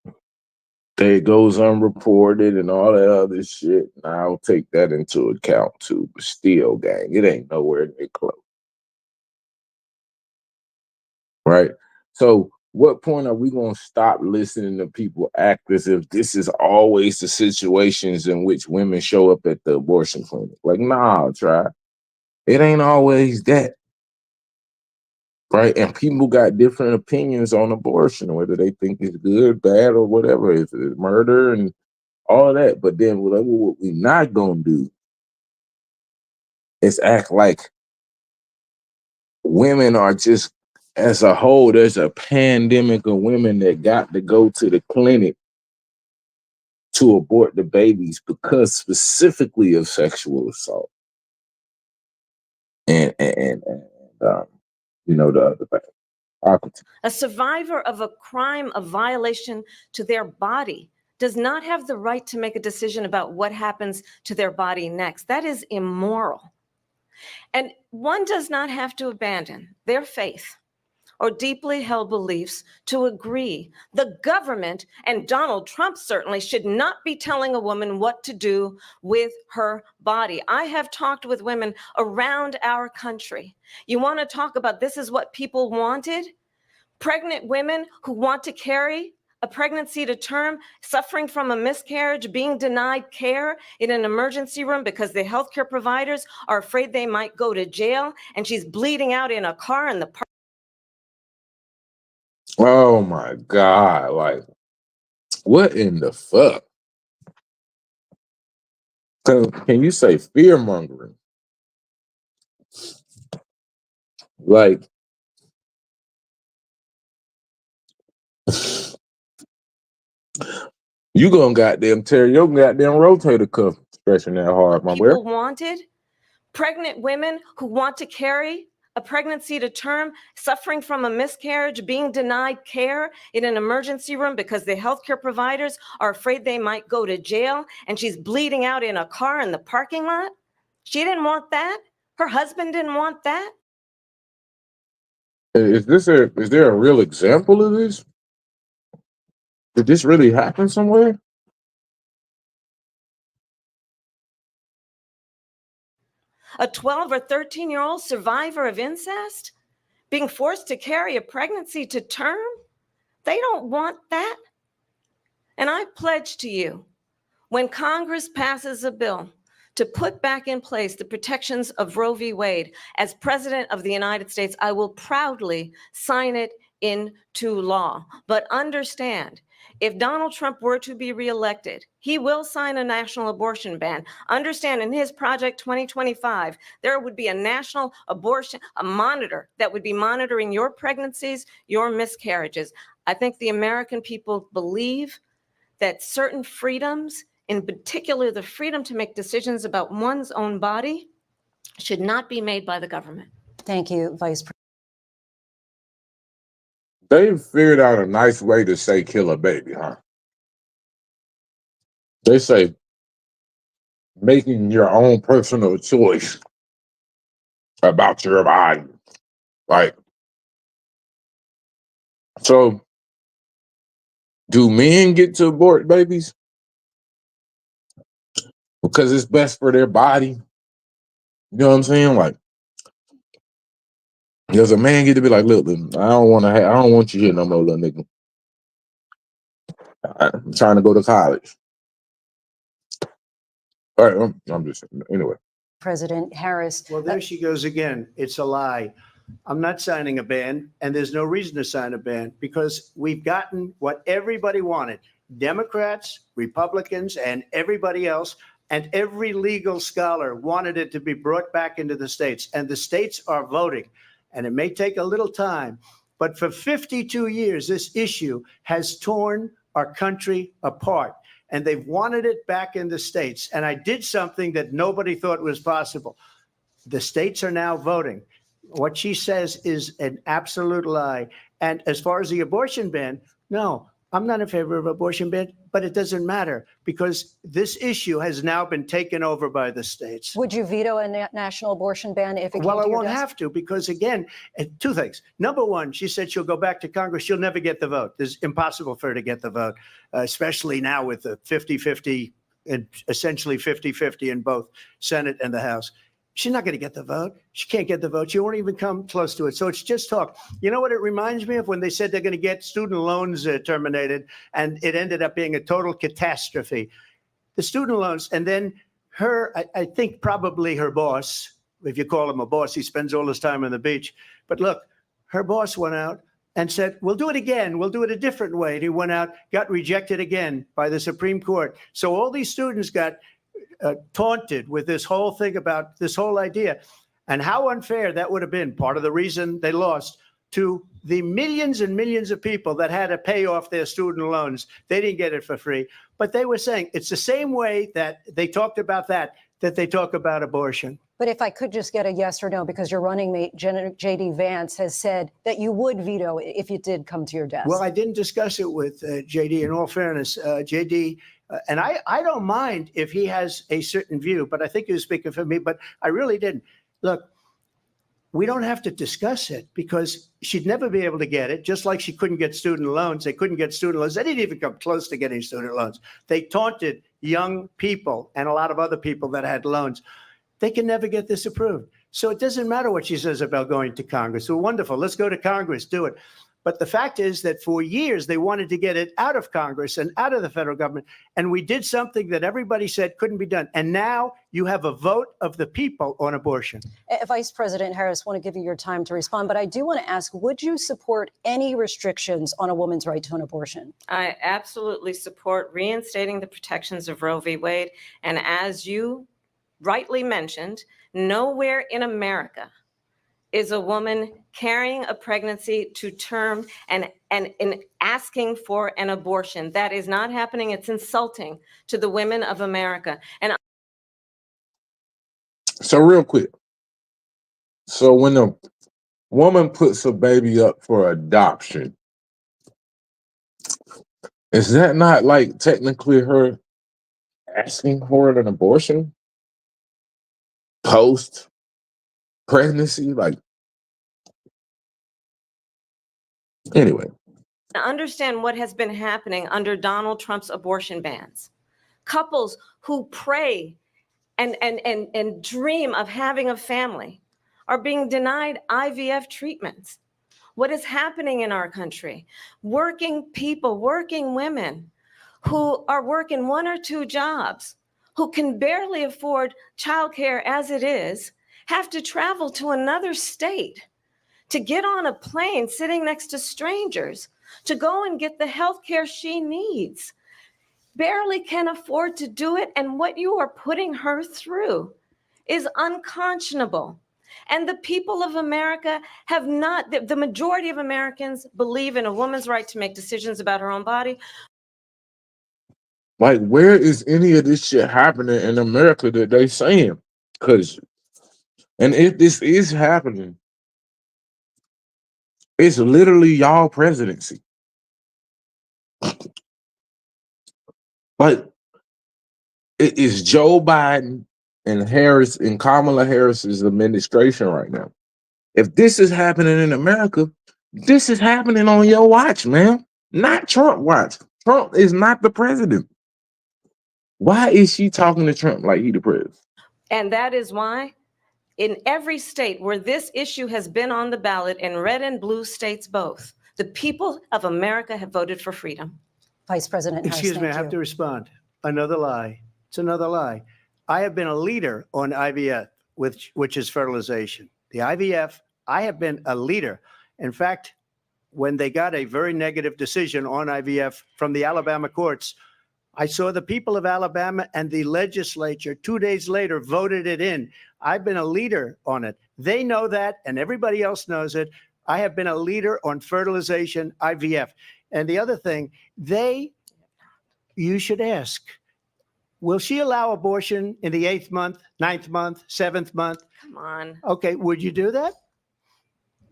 Speaker 5: that it goes unreported and all that other shit. And I'll take that into account too. But still, gang, it ain't nowhere near close. Right? So what point are we going to stop listening to people act as if this is always the situations in which women show up at the abortion clinic? Like, nah, try. It ain't always that. Right? And people got different opinions on abortion, whether they think it's good, bad, or whatever. It's murder and all that. But then what we're not going to do is act like women are just, as a whole, there's a pandemic of women that got to go to the clinic to abort the babies because specifically of sexual assault. And you know, the other thing.
Speaker 8: A survivor of a crime of violation to their body does not have the right to make a decision about what happens to their body next. That is immoral. And one does not have to abandon their faith or deeply held beliefs to agree. The government, and Donald Trump certainly, should not be telling a woman what to do with her body. I have talked with women around our country. You want to talk about this is what people wanted? Pregnant women who want to carry a pregnancy to term, suffering from a miscarriage, being denied care in an emergency room because the healthcare providers are afraid they might go to jail, and she's bleeding out in a car in the park.
Speaker 13: Oh my God. Like, what in the fuck? Can you say fear mongering? Like, you gonna goddamn tear your goddamn rotator cuff stretching that hard, my boy.
Speaker 8: People wanted pregnant women who want to carry a pregnancy to term, suffering from a miscarriage, being denied care in an emergency room because the healthcare providers are afraid they might go to jail, and she's bleeding out in a car in the parking lot. She didn't want that. Her husband didn't want that.
Speaker 13: Is there a real example of this? Did this really happen somewhere?
Speaker 8: A 12 or 13-year-old survivor of incest being forced to carry a pregnancy to term? They don't want that. And I pledge to you, when Congress passes a bill to put back in place the protections of Roe v. Wade, as President of the United States, I will proudly sign it into law. But understand, if Donald Trump were to be reelected, he will sign a national abortion ban. Understand, in his Project 2025, there would be a national abortion, a monitor that would be monitoring your pregnancies, your miscarriages. I think the American people believe that certain freedoms, in particular the freedom to make decisions about one's own body, should not be made by the government.
Speaker 11: Thank you, Vice President.
Speaker 13: They've figured out a nice way to say kill a baby, huh? They say making your own personal choice about your body. Like, so do men get to abort babies? Because it's best for their body. You know what I'm saying? Like, does a man get to be like, look, I don't want you here no more, little nigga. I'm trying to go to college. All right, I'm just anyway.
Speaker 11: President Harris.
Speaker 7: Well, there she goes again. It's a lie. I'm not signing a ban, and there's no reason to sign a ban because we've gotten what everybody wanted. Democrats, Republicans, and everybody else, and every legal scholar wanted it to be brought back into the states, and the states are voting. And it may take a little time, but for 52 years, this issue has torn our country apart, and they've wanted it back in the states. And I did something that nobody thought was possible. The states are now voting. What she says is an absolute lie. And as far as the abortion ban, no, I'm not in favor of abortion ban, but it doesn't matter because this issue has now been taken over by the states.
Speaker 11: Would you veto a national abortion ban if it came to your desk?
Speaker 7: Well, I won't have to because, again, two things. Number one, she said she'll go back to Congress. She'll never get the vote. It's impossible for her to get the vote, especially now with the 50-50, and essentially 50-50 in both Senate and the House. She's not going to get the vote. She can't get the vote. She won't even come close to it. So it's just talk. You know what it reminds me of? When they said they're going to get student loans terminated, and it ended up being a total catastrophe. The student loans, and then I think probably her boss, if you call him a boss, he spends all his time on the beach. But look, her boss went out and said, we'll do it again. We'll do it a different way. And he went out, got rejected again by the Supreme Court. So all these students got taunted with this whole thing about this whole idea, and how unfair that would have been. Part of the reason they lost to the millions and millions of people that had to pay off their student loans. They didn't get it for free, but they were saying it's the same way that they talked about that they talk about abortion.
Speaker 11: But if I could just get a yes or no, because your running mate, J.D. Vance, has said that you would veto it if it did come to your desk.
Speaker 7: Well, I didn't discuss it with J.D. In all fairness, J.D., and I don't mind if he has a certain view, but I think he was speaking for me, but I really didn't. Look, we don't have to discuss it because she'd never be able to get it, just like she couldn't get student loans. They couldn't get student loans. They didn't even come close to getting student loans. They taunted young people and a lot of other people that had loans. They can never get this approved. So it doesn't matter what she says about going to Congress. So wonderful. Let's go to Congress. Do it. But the fact is that for years, they wanted to get it out of Congress and out of the federal government. And we did something that everybody said couldn't be done. And now you have a vote of the people on abortion.
Speaker 11: Vice President Harris, want to give you your time to respond, but I do want to ask, would you support any restrictions on a woman's right to an abortion?
Speaker 8: I absolutely support reinstating the protections of Roe v. Wade. And as you rightly mentioned, nowhere in America is a woman carrying a pregnancy to term and in asking for an abortion. That is not happening. It's insulting to the women of America. And
Speaker 13: So real quick. So when a woman puts a baby up for adoption, is that not like technically her asking for an abortion post pregnancy? Like, anyway.
Speaker 8: understand what has been happening under Donald Trump's abortion bans. Couples who pray and dream of having a family are being denied IVF treatments. What is happening in our country? Working people, working women who are working 1 or 2 jobs, who can barely afford childcare as it is, have to travel to another state to get on a plane sitting next to strangers to go and get the health care she needs, barely can afford to do it. And what you are putting her through is unconscionable. And the people of America have not, the majority of Americans believe in a woman's right to make decisions about her own body.
Speaker 13: Like, where is any of this shit happening in America that they saying? And if this is happening, it's literally y'all presidency. Like, it is Joe Biden and Harris and Kamala Harris's administration right now. If this is happening in America, this is happening on your watch, man. Not Trump watch. Trump is not the president. Why is she talking to Trump like he the president?
Speaker 8: And that is why in every state where this issue has been on the ballot, in red and blue states both, the people of America have voted for freedom.
Speaker 11: Vice President Harris,
Speaker 7: Excuse me, I have to respond. Another lie. It's another lie. I have been a leader on IVF, which is fertilization. The IVF, I have been a leader. In fact, when they got a very negative decision on IVF from the Alabama courts, I saw the people of Alabama and the legislature 2 days later voted it in. I've been a leader on it. They know that, and everybody else knows it. I have been a leader on fertilization, IVF. And the other thing, you should ask, will she allow abortion in the 8th month, 9th month, 7th month?
Speaker 8: Come on.
Speaker 7: Okay, would you do that?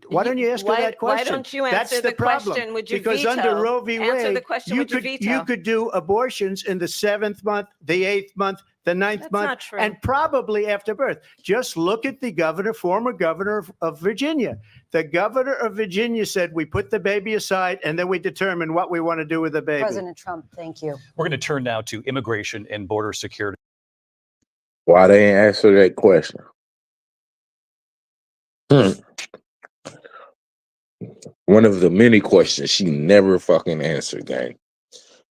Speaker 7: Why don't you ask her that question?
Speaker 8: Why don't you answer
Speaker 7: That's
Speaker 8: the
Speaker 7: problem.
Speaker 8: question? Would you
Speaker 7: because
Speaker 8: veto?
Speaker 7: Under Roe v.
Speaker 8: Answer
Speaker 7: Wade,
Speaker 8: the question,
Speaker 7: you
Speaker 8: would you
Speaker 7: could
Speaker 8: veto?
Speaker 7: you could do abortions in the 7th month, the 8th month, the 9th
Speaker 8: That's
Speaker 7: month,
Speaker 8: not true.
Speaker 7: and probably after birth. Just look at the former governor of Virginia. The governor of Virginia said we put the baby aside and then we determine what we want to do with the baby.
Speaker 11: President Trump, thank you.
Speaker 10: We're going to turn now to immigration and border security.
Speaker 13: Why they ain't answer that question? One of the many questions she never fucking answered, gang.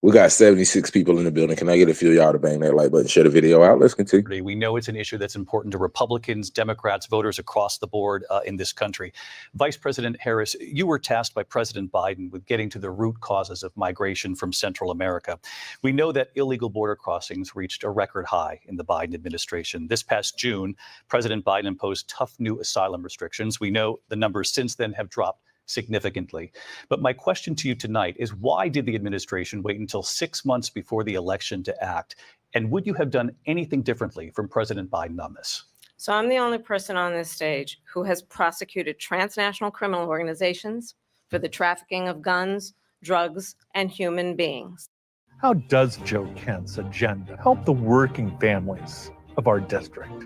Speaker 13: We got 76 people in the building. Can I get a few of y'all to bang that like button, share the video out? Let's continue.
Speaker 10: We know it's an issue that's important to Republicans, Democrats, voters across the board in this country. Vice President Harris, you were tasked by President Biden with getting to the root causes of migration from Central America. We know that illegal border crossings reached a record high in the Biden administration. This past June, President Biden imposed tough new asylum restrictions. We know the numbers since then have dropped significantly. But my question to you tonight is, why did the administration wait until 6 months before the election to act? And would you have done anything differently from President Biden on this?
Speaker 8: So I'm the only person on this stage who has prosecuted transnational criminal organizations for the trafficking of guns, drugs, and human beings.
Speaker 14: How does Joe Kent's agenda help the working families of our district?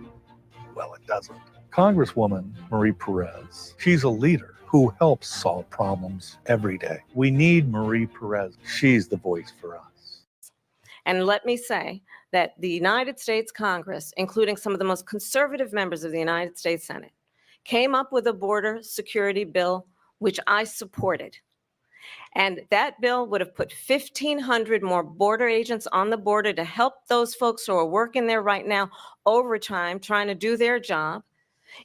Speaker 14: Well, it doesn't. Congresswoman Marie Perez, she's a leader who helps solve problems every day. We need Marie Perez. She's the voice for us.
Speaker 8: And let me say that the United States Congress, including some of the most conservative members of the United States Senate, came up with a border security bill, which I supported. And that bill would have put 1,500 more border agents on the border to help those folks who are working there right now overtime, trying to do their job.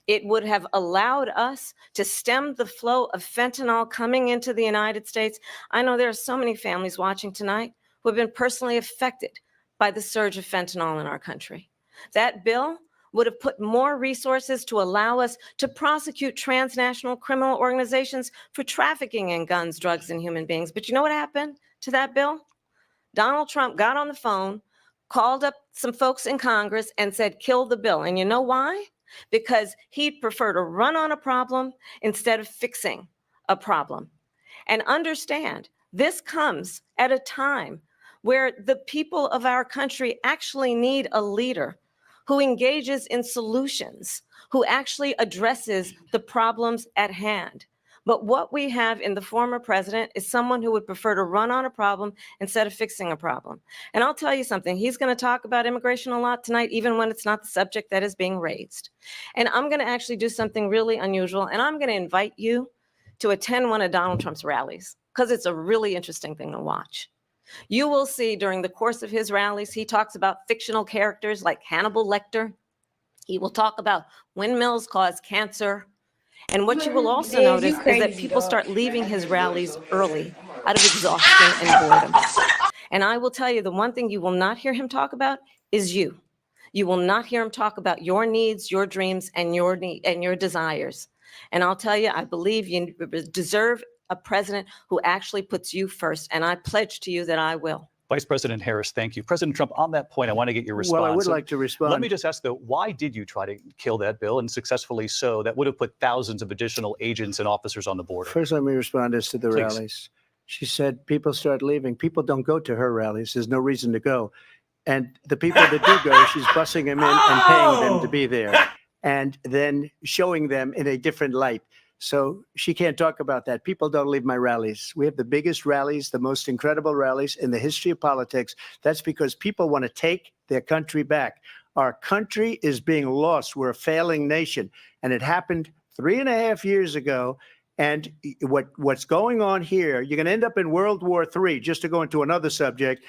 Speaker 8: It would have allowed us to stem the flow of fentanyl coming into the United States. I know there are so many families watching tonight who have been personally affected by the surge of fentanyl in our country. That bill would have put more resources to allow us to prosecute transnational criminal organizations for trafficking in guns, drugs, and human beings. But you know what happened to that bill? Donald Trump got on the phone, called up some folks in Congress and said, kill the bill. And you know why? Because he'd prefer to run on a problem instead of fixing a problem. And understand, this comes at a time where the people of our country actually need a leader who engages in solutions, who actually addresses the problems at hand. But what we have in the former president is someone who would prefer to run on a problem instead of fixing a problem. And I'll tell you something, he's going to talk about immigration a lot tonight, even when it's not the subject that is being raised. And I'm going to actually do something really unusual, and I'm going to invite you to attend one of Donald Trump's rallies, because it's a really interesting thing to watch. You will see during the course of his rallies, he talks about fictional characters like Hannibal Lecter. He will talk about windmills cause cancer. And what you will also notice is that people start leaving his rallies early out of exhaustion and boredom. And I will tell you, the one thing you will not hear him talk about is you. You will not hear him talk about your needs, your dreams, and your desires. And I'll tell you, I believe you deserve a president who actually puts you first. And I pledge to you that I will.
Speaker 10: Vice President Harris, thank you. President Trump, on that point, I want to get your response.
Speaker 7: Well, I would like to respond.
Speaker 10: Let me just ask, though, why did you try to kill that bill, and successfully so, that would have put thousands of additional agents and officers on the border?
Speaker 7: First, let me respond as to the
Speaker 10: Please.
Speaker 7: rallies. She said people start leaving. People don't go to her rallies. There's no reason to go. And the people that do go, she's bussing them in and paying them to be there, and then showing them in a different light. So she can't talk about that. People don't leave my rallies. We have the biggest rallies, the most incredible rallies in the history of politics. That's because people want to take their country back. Our country is being lost. We're a failing nation. And it happened 3.5 years ago. And what's going on here, you're going to end up in World War III, just to go into another subject.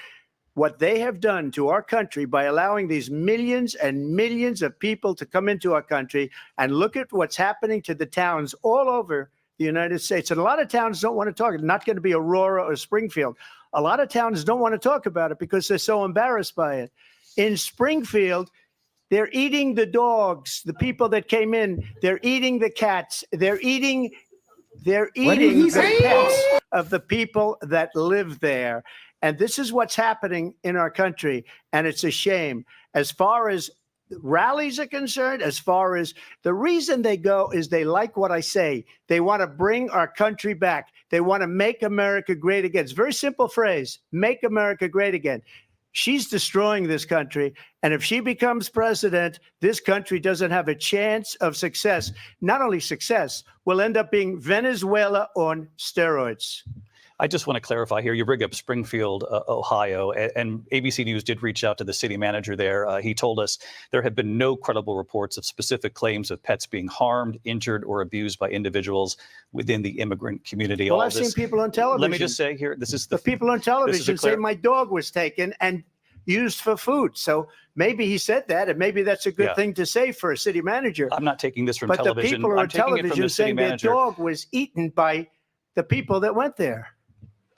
Speaker 7: What they have done to our country by allowing these millions and millions of people to come into our country, and look at what's happening to the towns all over the United States. And a lot of towns don't want to talk. It's not going to be Aurora or Springfield. A lot of towns don't want to talk about it because they're so embarrassed by it. In Springfield, they're eating the dogs, the people that came in. They're eating the cats. They're eating the pets of the people that live there. And this is what's happening in our country, and it's a shame. As far as rallies are concerned, as far as the reason they go is they like what I say. They want to bring our country back. They want to make America great again. It's a very simple phrase, make America great again. She's destroying this country, and if she becomes president, this country doesn't have a chance of success. Not only success, we'll end up being Venezuela on steroids.
Speaker 10: I just want to clarify here. You bring up Springfield, Ohio, and ABC News did reach out to the city manager there. He told us there have been no credible reports of specific claims of pets being harmed, injured, or abused by individuals within the immigrant community.
Speaker 7: Well, I've seen people on television.
Speaker 10: Let me just say here, this is
Speaker 7: the people on television say my dog was taken and used for food. So maybe he said that, and maybe that's a good thing to say for a city manager.
Speaker 10: I'm not taking this from
Speaker 7: but
Speaker 10: television.
Speaker 7: But the people on television saying their dog was eaten by the people that went there.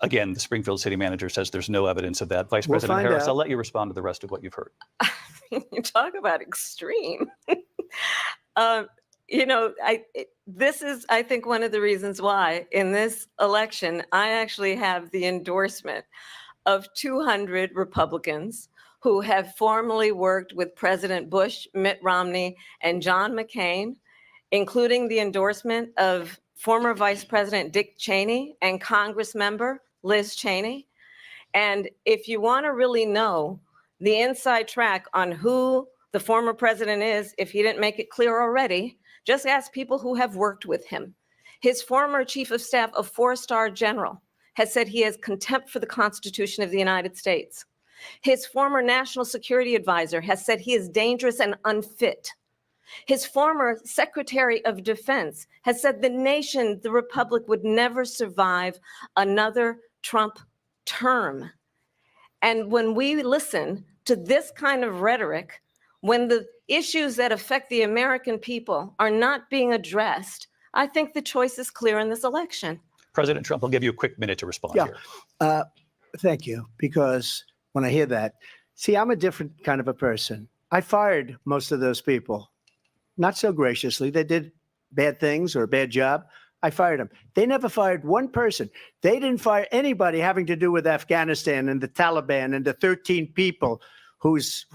Speaker 10: Again, the Springfield city manager says there's no evidence of that. Vice President Harris, I'll let you respond to the rest of what you've heard.
Speaker 8: You talk about extreme. This is, I think, one of the reasons why in this election, I actually have the endorsement of 200 Republicans who have formerly worked with President Bush, Mitt Romney, and John McCain, including the endorsement of former Vice President Dick Cheney and Congress member Liz Cheney. And if you want to really know the inside track on who the former president is, if he didn't make it clear already, just ask people who have worked with him. His former chief of staff, a 4-star general, has said he has contempt for the Constitution of the United States. His former national security advisor has said he is dangerous and unfit His former Secretary of Defense has said the nation, the republic, would never survive another Trump term. And when we listen to this kind of rhetoric, when the issues that affect the American people are not being addressed, I think the choice is clear in this election.
Speaker 10: President Trump, I'll give you a quick minute to respond here.
Speaker 7: Thank you. Because when I hear that, see, I'm a different kind of a person. I fired most of those people, not so graciously. They did bad things or a bad job. I fired them. They never fired one person. They didn't fire anybody having to do with Afghanistan and the Taliban and the 13 people who's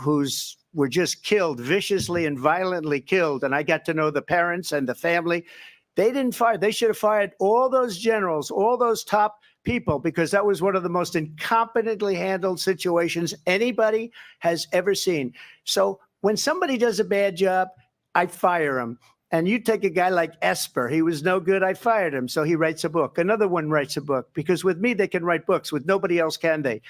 Speaker 7: were just killed, viciously and violently killed. And I got to know the parents and the family. They didn't fire. They should have fired all those generals, all those top people, because that was one of the most incompetently handled situations anybody has ever seen. So when somebody does a bad job, I fire him. And you take a guy like Esper. He was no good. I fired him. So he writes a book. Another one writes a book, because with me, they can write books. With nobody else can they?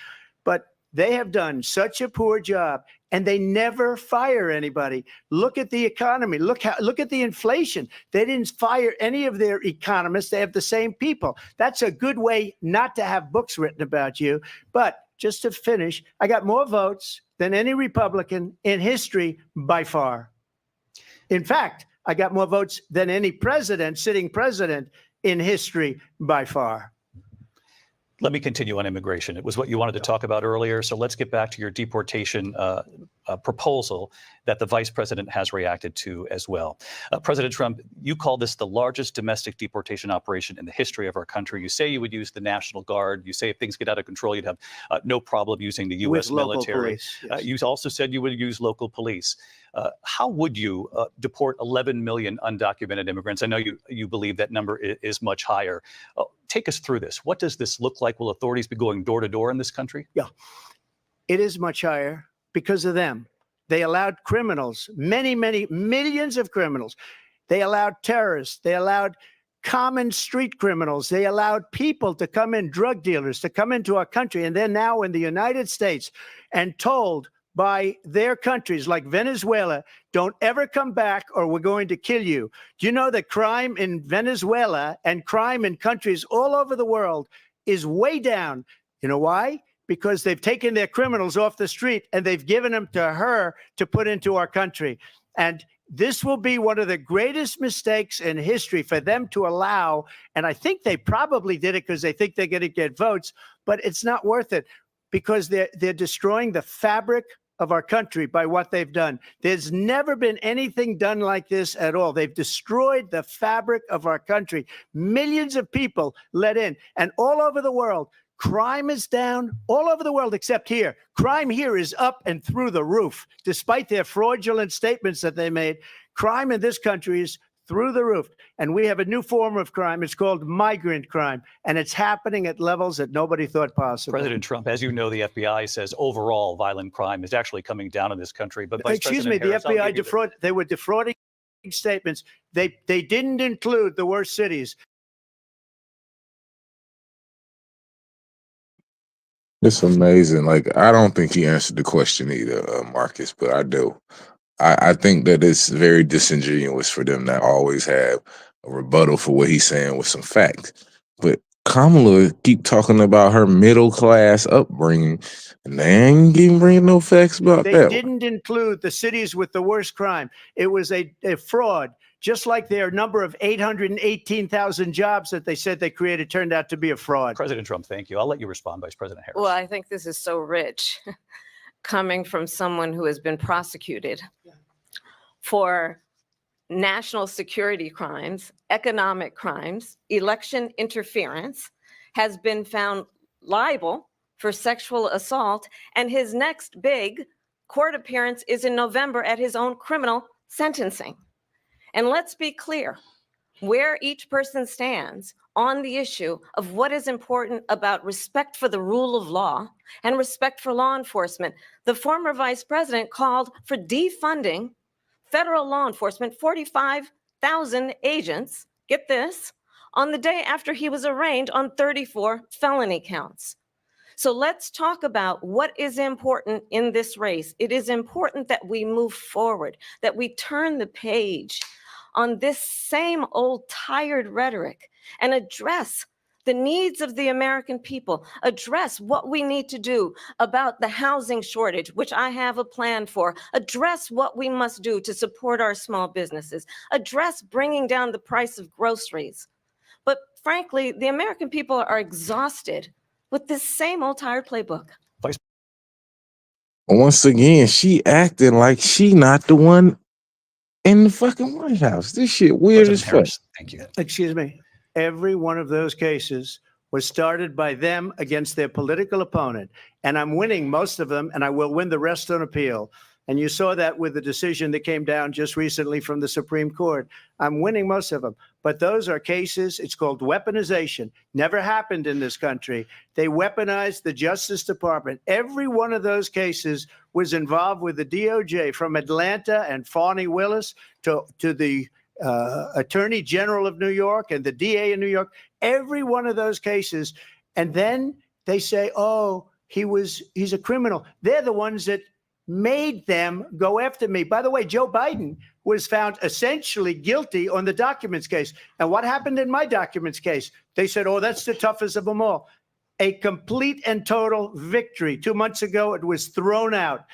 Speaker 7: But they have done such a poor job, and they never fire anybody. Look at the economy. Look at the inflation. They didn't fire any of their economists. They have the same people. That's a good way not to have books written about you. But just to finish, I got more votes than any Republican in history by far. In fact, I got more votes than any president, sitting president in history by far.
Speaker 10: Let me continue on immigration. It was what you wanted to talk about earlier. So let's get back to your deportation proposal that the vice president has reacted to as well. President Trump, you call this the largest domestic deportation operation in the history of our country. You say you would use the National Guard. You say if things get out of control, you'd have no problem using the U.S. military.
Speaker 7: Police, yes.
Speaker 10: You also said you would use local police. How would you deport 11 million undocumented immigrants? I know you believe that number is much higher. Take us through this. What does this look like? Will authorities be going door to door in this country?
Speaker 7: Yeah, it is much higher because of them. They allowed criminals, many millions of criminals. They allowed terrorists. They allowed common street criminals. They allowed people to come in, drug dealers to come into our country. And they're now in the United States and told by their countries like Venezuela, don't ever come back or we're going to kill you. Do you know that crime in Venezuela and crime in countries all over the world is way down? You know why? Because they've taken their criminals off the street and they've given them to her to put into our country. And this will be one of the greatest mistakes in history for them to allow. And I think they probably did it because they think they're going to get votes, but it's not worth it because they're destroying the fabric of our country by what they've done. There's never been anything done like this at all. They've destroyed the fabric of our country. Millions of people let in, and all over the world, crime is down all over the world except here. Crime here is up and through the roof. Despite their fraudulent statements that they made, crime in this country is through the roof. And we have a new form of crime. It's called migrant crime. And it's happening at levels that nobody thought possible.
Speaker 10: President Trump, as you know, the FBI says overall violent crime is actually coming down in this country. But Vice
Speaker 7: Excuse me,
Speaker 10: President Harris,
Speaker 7: the FBI they were defrauding statements. They didn't include the worst cities.
Speaker 13: It's amazing. Like, I don't think he answered the question either, Marcus, but I do. I think that it's very disingenuous for them to always have a rebuttal for what he's saying with some facts. But Kamala keep talking about her middle class upbringing, and they ain't even bringing no facts about
Speaker 7: They
Speaker 13: that.
Speaker 7: didn't include the cities with the worst crime. It was a fraud, just like their number of 818,000 jobs that they said they created turned out to be a fraud.
Speaker 10: President Trump, thank you. I'll let you respond, Vice President Harris.
Speaker 8: Well, I think this is so rich coming from someone who has been prosecuted for national security crimes, economic crimes, election interference, has been found liable for sexual assault, and his next big court appearance is in November at his own criminal sentencing. And let's be clear where each person stands on the issue of what is important about respect for the rule of law and respect for law enforcement. The former vice president called for defunding federal law enforcement, 45,000 agents, get this, on the day after he was arraigned on 34 felony counts. So let's talk about what is important in this race. It is important that we move forward, that we turn the page on this same old tired rhetoric and address the needs of the American people, address what we need to do about the housing shortage, which I have a plan for, address what we must do to support our small businesses, address bringing down the price of groceries. But frankly, the American people are exhausted with this same old tired playbook.
Speaker 13: Once again, she acting like she not the one in the fucking White House. This shit weird as fuck.
Speaker 10: Thank you.
Speaker 7: Excuse me. Every one of those cases was started by them against their political opponent. And I'm winning most of them, and I will win the rest on appeal. And you saw that with the decision that came down just recently from the Supreme Court. I'm winning most of them. But those are cases, it's called weaponization. Never happened in this country. They weaponized the Justice Department. Every one of those cases was involved with the DOJ, from Atlanta and Fani Willis to the Attorney General of New York and the DA in New York. Every one of those cases. And then they say, oh, he's a criminal. They're the ones that made them go after me. By the way, Joe Biden was found essentially guilty on the documents case. And what happened in my documents case? They said, oh, that's the toughest of them all. A complete and total victory. 2 months ago, it was thrown out.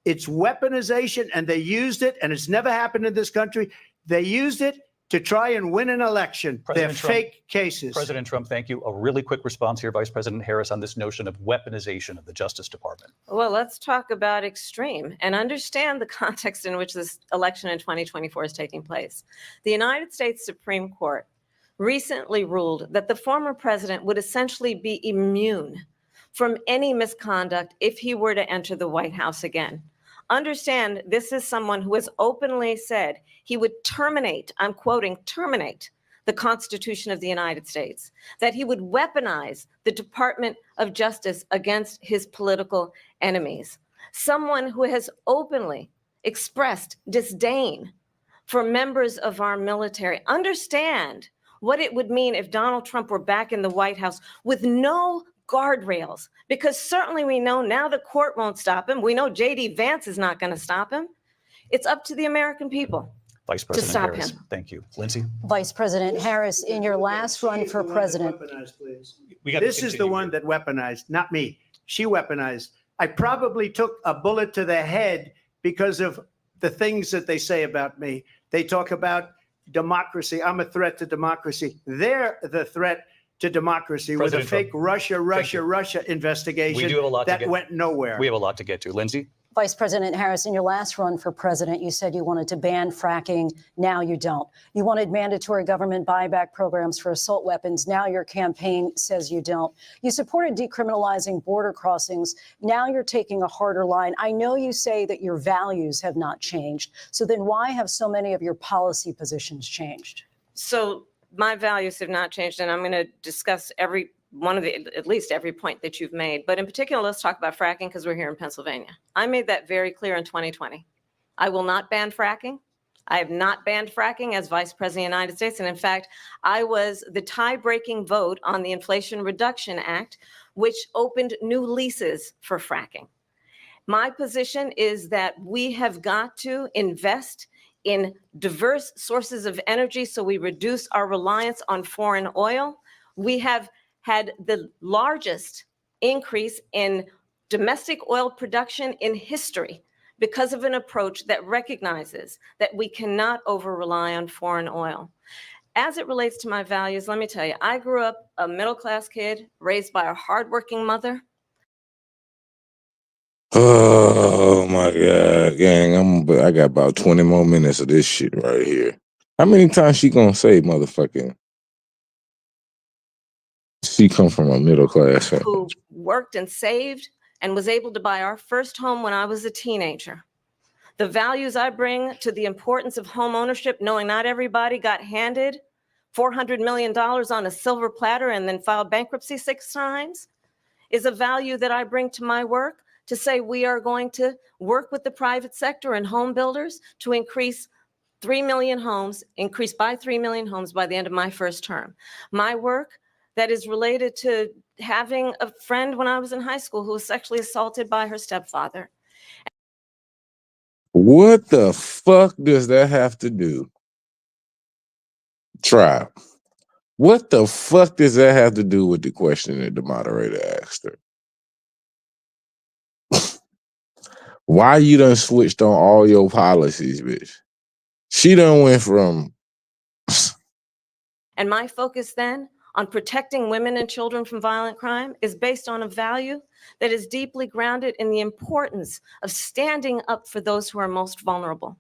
Speaker 7: It's weaponization, and they used it, and it's never happened in this country. They used it to try and win an election. They're fake cases.
Speaker 10: President Trump, thank you. A really quick response here, Vice President Harris, on this notion of weaponization of the Justice Department.
Speaker 8: Well, let's talk about extreme and understand the context in which this election in 2024 is taking place. The United States Supreme Court recently ruled that the former president would essentially be immune from any misconduct if he were to enter the White House again. Understand, this is someone who has openly said he would terminate, I'm quoting, terminate the Constitution of the United States, that he would weaponize the Department of Justice against his political enemies. Someone who has openly expressed disdain for members of our military. Understand what it would mean if Donald Trump were back in the White House with no guardrails, because certainly we know now the court won't stop him. We know J.D. Vance is not going to stop him. It's up to the American people
Speaker 10: Vice
Speaker 8: to
Speaker 10: President
Speaker 8: stop
Speaker 10: Harris.
Speaker 8: him.
Speaker 10: Thank you. Lindsay?
Speaker 11: Vice President Harris, in your last run for president.
Speaker 7: This is the one that weaponized, not me. She weaponized. I probably took a bullet to the head because of the things that they say about me. They talk about democracy. I'm a threat to democracy. They're the threat to democracy with a fake Russia investigation that went nowhere.
Speaker 10: We have a lot to get to. Lindsay?
Speaker 11: Vice President Harris, in your last run for president, you said you wanted to ban fracking. Now you don't. You wanted mandatory government buyback programs for assault weapons. Now your campaign says you don't. You supported decriminalizing border crossings. Now you're taking a harder line. I know you say that your values have not changed. So then why have so many of your policy positions changed?
Speaker 8: So my values have not changed, and I'm going to discuss every one of the, at least every point that you've made. But in particular, let's talk about fracking, because we're here in Pennsylvania. I made that very clear in 2020. I will not ban fracking. I have not banned fracking as Vice President of the United States. And in fact, I was the tie-breaking vote on the Inflation Reduction Act, which opened new leases for fracking. My position is that we have got to invest in diverse sources of energy so we reduce our reliance on foreign oil. We have had the largest increase in domestic oil production in history because of an approach that recognizes that we cannot over-rely on foreign oil. As it relates to my values, let me tell you, I grew up a middle-class kid raised by a hardworking mother.
Speaker 13: Oh my God, gang! I got about 20 more minutes of this shit right here. How many times she gonna say motherfucking? She come from a middle class family.
Speaker 8: Who worked and saved and was able to buy our first home when I was a teenager. The values I bring to the importance of home ownership, knowing not everybody got handed $400 million on a silver platter and then filed bankruptcy 6 times, is a value that I bring to my work, to say we are going to work with the private sector and home builders to increase 3 million homes, increase by 3 million homes by the end of my first term. My work that is related to having a friend when I was in high school who was sexually assaulted by her stepfather.
Speaker 13: What the fuck does that have to do? Tribe. What the fuck does that have to do with the question that the moderator asked her? Why you done switched on all your policies, bitch? She done went from...
Speaker 8: And my focus then on protecting women and children from violent crime is based on a value that is deeply grounded in the importance of standing up for those who are most vulnerable.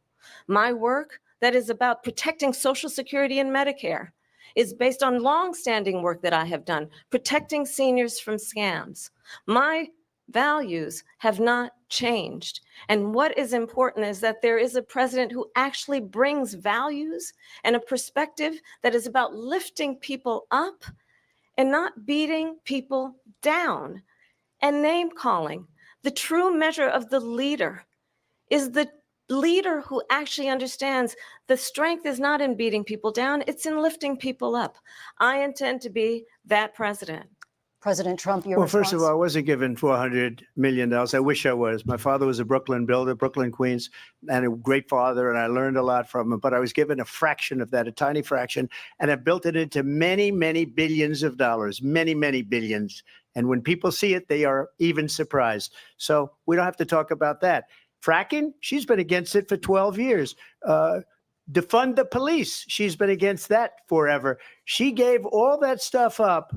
Speaker 8: My work that is about protecting Social Security and Medicare is based on longstanding work that I have done, protecting seniors from scams. My values have not changed. And what is important is that there is a president who actually brings values and a perspective that is about lifting people up and not beating people down and name calling. The true measure of the leader is the leader who actually understands the strength is not in beating people down, it's in lifting people up. I intend to be that president.
Speaker 11: President Trump, your
Speaker 7: Well,
Speaker 11: response?
Speaker 7: first of all, I wasn't given $400 million. I wish I was. My father was a Brooklyn builder, Brooklyn, Queens, and a great father, and I learned a lot from him. But I was given a fraction of that, a tiny fraction, and I built it into many, many billions of dollars, many, many billions. And when people see it, they are even surprised. So we don't have to talk about that. Fracking, she's been against it for 12 years. Defund the police, she's been against that forever. She gave all that stuff up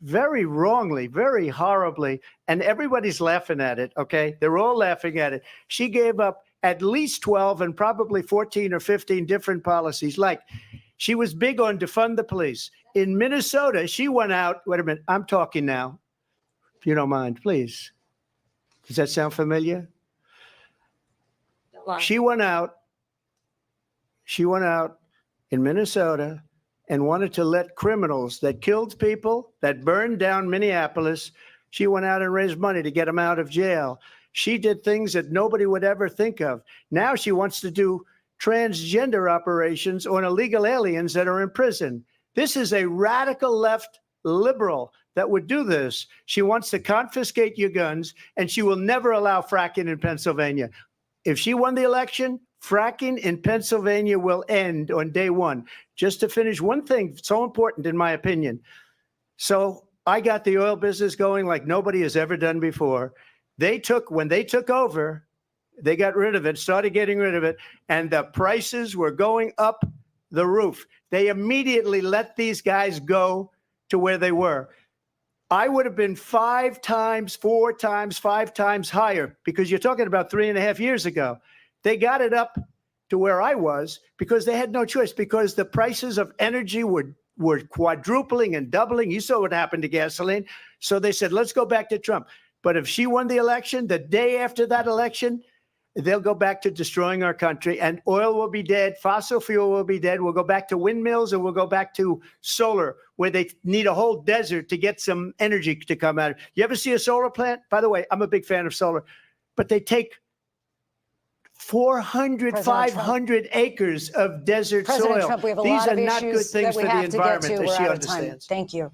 Speaker 7: very wrongly, very horribly, and everybody's laughing at it, okay? They're all laughing at it. She gave up at least 12 and probably 14 or 15 different policies. Like, she was big on defund the police. In Minnesota, she went out, wait a minute, I'm talking now, if you don't mind, please. Does that sound familiar? She went out in Minnesota and wanted to let criminals that killed people, that burned down Minneapolis, she went out and raised money to get them out of jail. She did things that nobody would ever think of. Now she wants to do transgender operations on illegal aliens that are in prison. This is a radical left liberal that would do this. She wants to confiscate your guns, and she will never allow fracking in Pennsylvania. If she won the election, fracking in Pennsylvania will end on day one. Just to finish, one thing so important in my opinion. So I got the oil business going like nobody has ever done before. When they took over, they got rid of it, started getting rid of it, and the prices were going up the roof. They immediately let these guys go to where they were. I would have been 5 times, 4 times, 5 times higher, because you're talking about 3.5 years ago. They got it up to where I was because they had no choice, because the prices of energy were quadrupling and doubling. You saw what happened to gasoline. So they said, let's go back to Trump. But if she won the election, the day after that election, they'll go back to destroying our country, and oil will be dead. Fossil fuel will be dead. We'll go back to windmills, and we'll go back to solar, where they need a whole desert to get some energy to come out. You ever see a solar plant? By the way, I'm a big fan of solar, but they take 400, 500 acres of desert
Speaker 11: President
Speaker 7: soil.
Speaker 11: Trump, we have a
Speaker 7: These
Speaker 11: lot
Speaker 7: are
Speaker 11: of
Speaker 7: not good
Speaker 11: issues
Speaker 7: things
Speaker 11: that we
Speaker 7: for the
Speaker 11: have to get
Speaker 7: environment,
Speaker 11: to.
Speaker 7: as
Speaker 11: We're
Speaker 7: she
Speaker 11: out of time.
Speaker 7: understands.
Speaker 11: Thank you.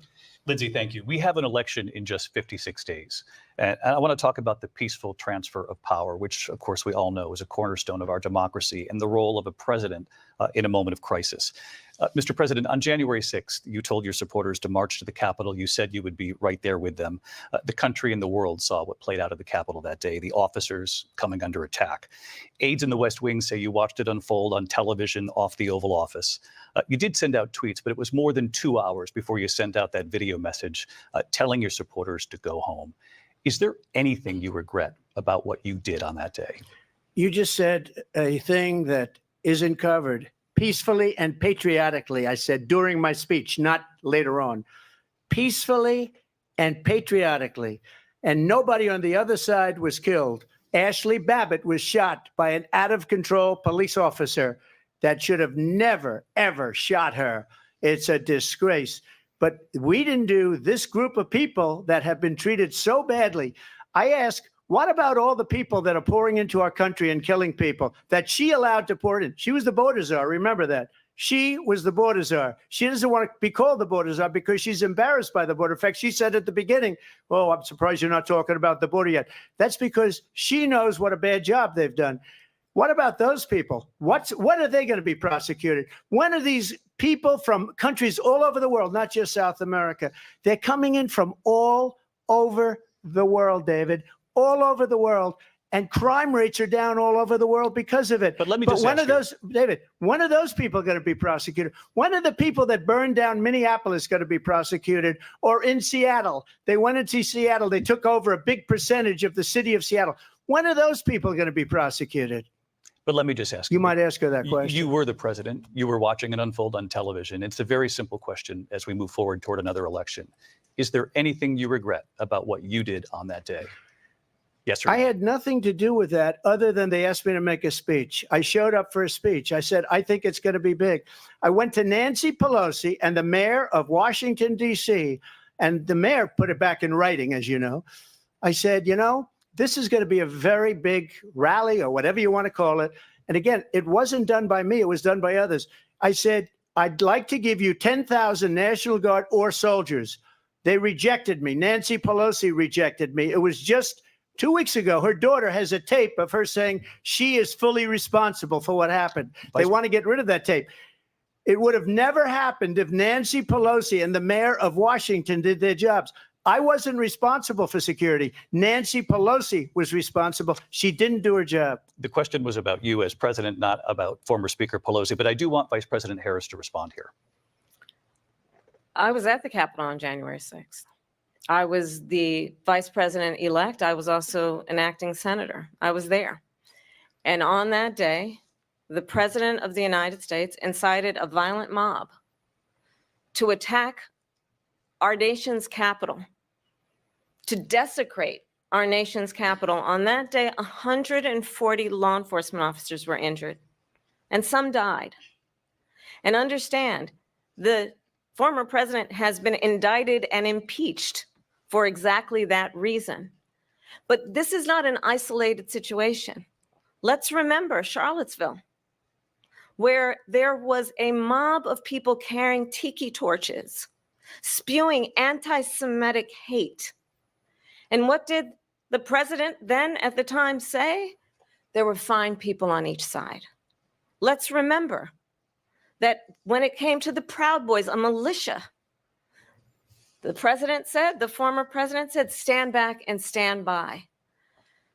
Speaker 10: Lindsay, thank you. We have an election in just 56 days. And I want to talk about the peaceful transfer of power, which, of course, we all know is a cornerstone of our democracy, and the role of a president in a moment of crisis. Mr. President, on January 6th, you told your supporters to march to the Capitol. You said you would be right there with them. The country and the world saw what played out at the Capitol that day, the officers coming under attack. Aides in the West Wing say you watched it unfold on television off the Oval Office. You did send out tweets, but it was more than 2 hours before you sent out that video message telling your supporters to go home. Is there anything you regret about what you did on that day?
Speaker 7: You just said a thing that isn't covered. Peacefully and patriotically, I said during my speech, not later on. Peacefully and patriotically. And nobody on the other side was killed. Ashley Babbitt was shot by an out-of-control police officer that should have never, ever shot her. It's a disgrace. But we didn't do this group of people that have been treated so badly. I ask, what about all the people that are pouring into our country and killing people that she allowed to pour in? She was the border czar. Remember that. She was the border czar. She doesn't want to be called the border czar because she's embarrassed by the border. In fact, she said at the beginning, "Oh, I'm surprised you're not talking about the border yet." That's because she knows what a bad job they've done. What about those people? When are they going to be prosecuted? When are these people from countries all over the world, not just South America? They're coming in from all over the world, David, all over the world. And crime rates are down all over the world because of it.
Speaker 10: But let me
Speaker 7: but
Speaker 10: just
Speaker 7: when
Speaker 10: ask
Speaker 7: are those, David, when are those people going to be prosecuted? When are the people that burned down Minneapolis going to be prosecuted? Or in Seattle, they went into Seattle, they took over a big percentage of the city of Seattle. When are those people going to be prosecuted?
Speaker 10: But let me just ask
Speaker 7: you. Might ask her that question.
Speaker 10: You were the president. You were watching it unfold on television. It's a very simple question as we move forward toward another election. Is there anything you regret about what you did on that day? Yes or no?
Speaker 7: I had nothing to do with that other than they asked me to make a speech. I showed up for a speech. I said, I think it's going to be big. I went to Nancy Pelosi and the mayor of Washington, D.C., and the mayor put it back in writing, as you know. I said, this is going to be a very big rally or whatever you want to call it. And again, it wasn't done by me. It was done by others. I said, I'd like to give you 10,000 National Guard or soldiers. They rejected me. Nancy Pelosi rejected me. It was just 2 weeks ago. Her daughter has a tape of her saying she is fully responsible for what happened. They want to get rid of that tape. It would have never happened if Nancy Pelosi and the mayor of Washington did their jobs. I wasn't responsible for security. Nancy Pelosi was responsible. She didn't do her job.
Speaker 10: The question was about you as president, not about former Speaker Pelosi, but I do want Vice President Harris to respond here.
Speaker 8: I was at the Capitol on January 6th. I was the vice president-elect. I was also an acting senator. I was there. And on that day, the president of the United States incited a violent mob to attack our nation's capital, to desecrate our nation's capital. On that day, 140 law enforcement officers were injured, and some died. And understand, the former president has been indicted and impeached for exactly that reason. But this is not an isolated situation. Let's remember Charlottesville, where there was a mob of people carrying tiki torches, spewing anti-Semitic hate. And what did the president then at the time say? There were fine people on each side. Let's remember that when it came to the Proud Boys, a militia, the former president said, stand back and stand by.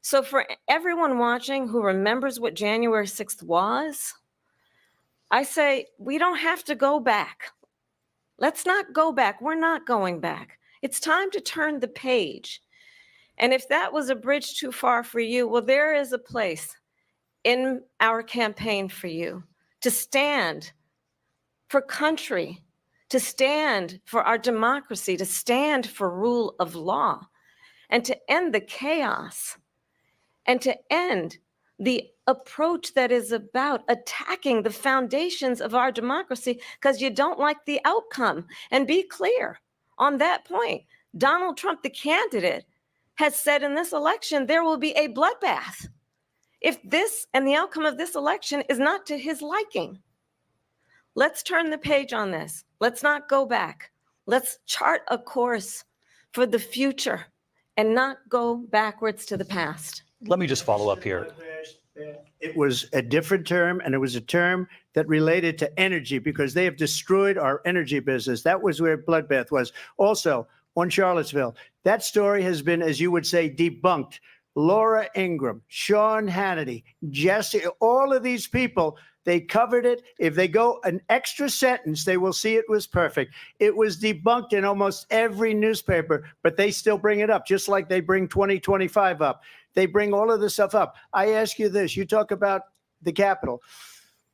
Speaker 8: So for everyone watching who remembers what January 6th was, I say, we don't have to go back. Let's not go back. We're not going back. It's time to turn the page. And if that was a bridge too far for you, well, there is a place in our campaign for you to stand for country, to stand for our democracy, to stand for rule of law, and to end the chaos, and to end the approach that is about attacking the foundations of our democracy because you don't like the outcome. And be clear on that point. Donald Trump, the candidate, has said in this election there will be a bloodbath if this and the outcome of this election is not to his liking. Let's turn the page on this. Let's not go back. Let's chart a course for the future and not go backwards to the past.
Speaker 10: Let me just follow up here.
Speaker 7: It was a different term, and it was a term that related to energy because they have destroyed our energy business. That was where bloodbath was. Also, on Charlottesville, that story has been, as you would say, debunked. Laura Ingraham, Sean Hannity, Jesse, all of these people, they covered it. If they go an extra sentence, they will see it was perfect. It was debunked in almost every newspaper, but they still bring it up, just like they bring 2025 up. They bring all of this stuff up. I ask you this. You talk about the Capitol.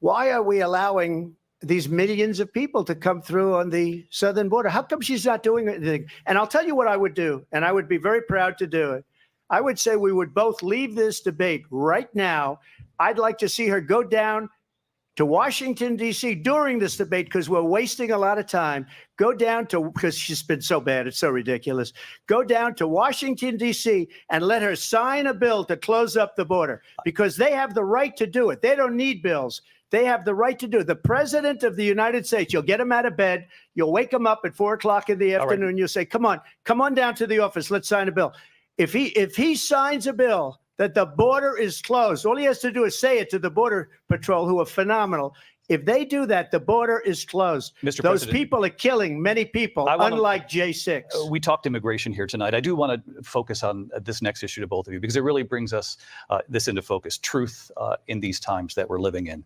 Speaker 7: Why are we allowing these millions of people to come through on the southern border? How come she's not doing anything? And I'll tell you what I would do, and I would be very proud to do it. I would say we would both leave this debate right now. I'd like to see her go down to Washington, D.C. during this debate because we're wasting a lot of time. Go down to, because she's been so bad, it's so ridiculous. Go down to Washington, D.C. and let her sign a bill to close up the border because they have the right to do it. They don't need bills. They have the right to do it. The president of the United States, you'll get him out of bed. You'll wake him up at 4 o'clock in the afternoon. You'll say, come on down to the office. Let's sign a bill. If he signs a bill that the border is closed, all he has to do is say it to the Border Patrol, who are phenomenal. If they do that, the border is closed.
Speaker 10: Mr.
Speaker 7: Those
Speaker 10: President,
Speaker 7: people are killing many people, unlike J6.
Speaker 10: We talked immigration here tonight. I do want to focus on this next issue to both of you because it really brings us this into focus, truth in these times that we're living in.